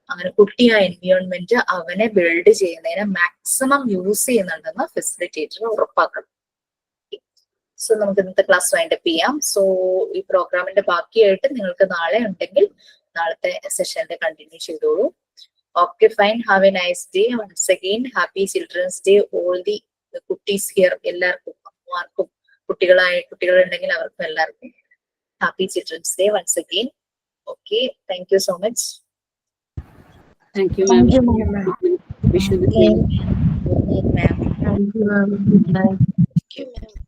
അങ്ങനെ കുട്ടി ആ എൻവയോൺമെന്റ് അവനെ ബിൽഡ് ചെയ്യുന്നതിന് മാക്സിമം യൂസ് ചെയ്യുന്നുണ്ടെന്ന് ഫെസിലിറ്റേറ്റർ ഉറപ്പാക്കണം. സോ നമുക്ക് ഇന്നത്തെ ക്ലാസ് വൈൻഡപ്പ് ചെയ്യാം. സോ ഈ പ്രോഗ്രാമിന്റെ ബാക്കിയായിട്ട് നിങ്ങൾക്ക് നാളെ ഉണ്ടെങ്കിൽ നാളത്തെ സെഷനിൽ കണ്ടിന്യൂ ചെയ്തോളൂ. Okay, fine. Have a nice day. Once again, happy Children's Day. All the കുട്ടീസ് ഹിയർ, എല്ലാവർക്കും ആർക്കും കുട്ടികളുണ്ടെങ്കിൽ അവർക്കും എല്ലാവർക്കും happy children's day once again. Okay, thank you so much. Thank you, ma'am. Wish you the same. Good night, ma'am. Thank you, ma'am. Good night. Thank you, ma'am.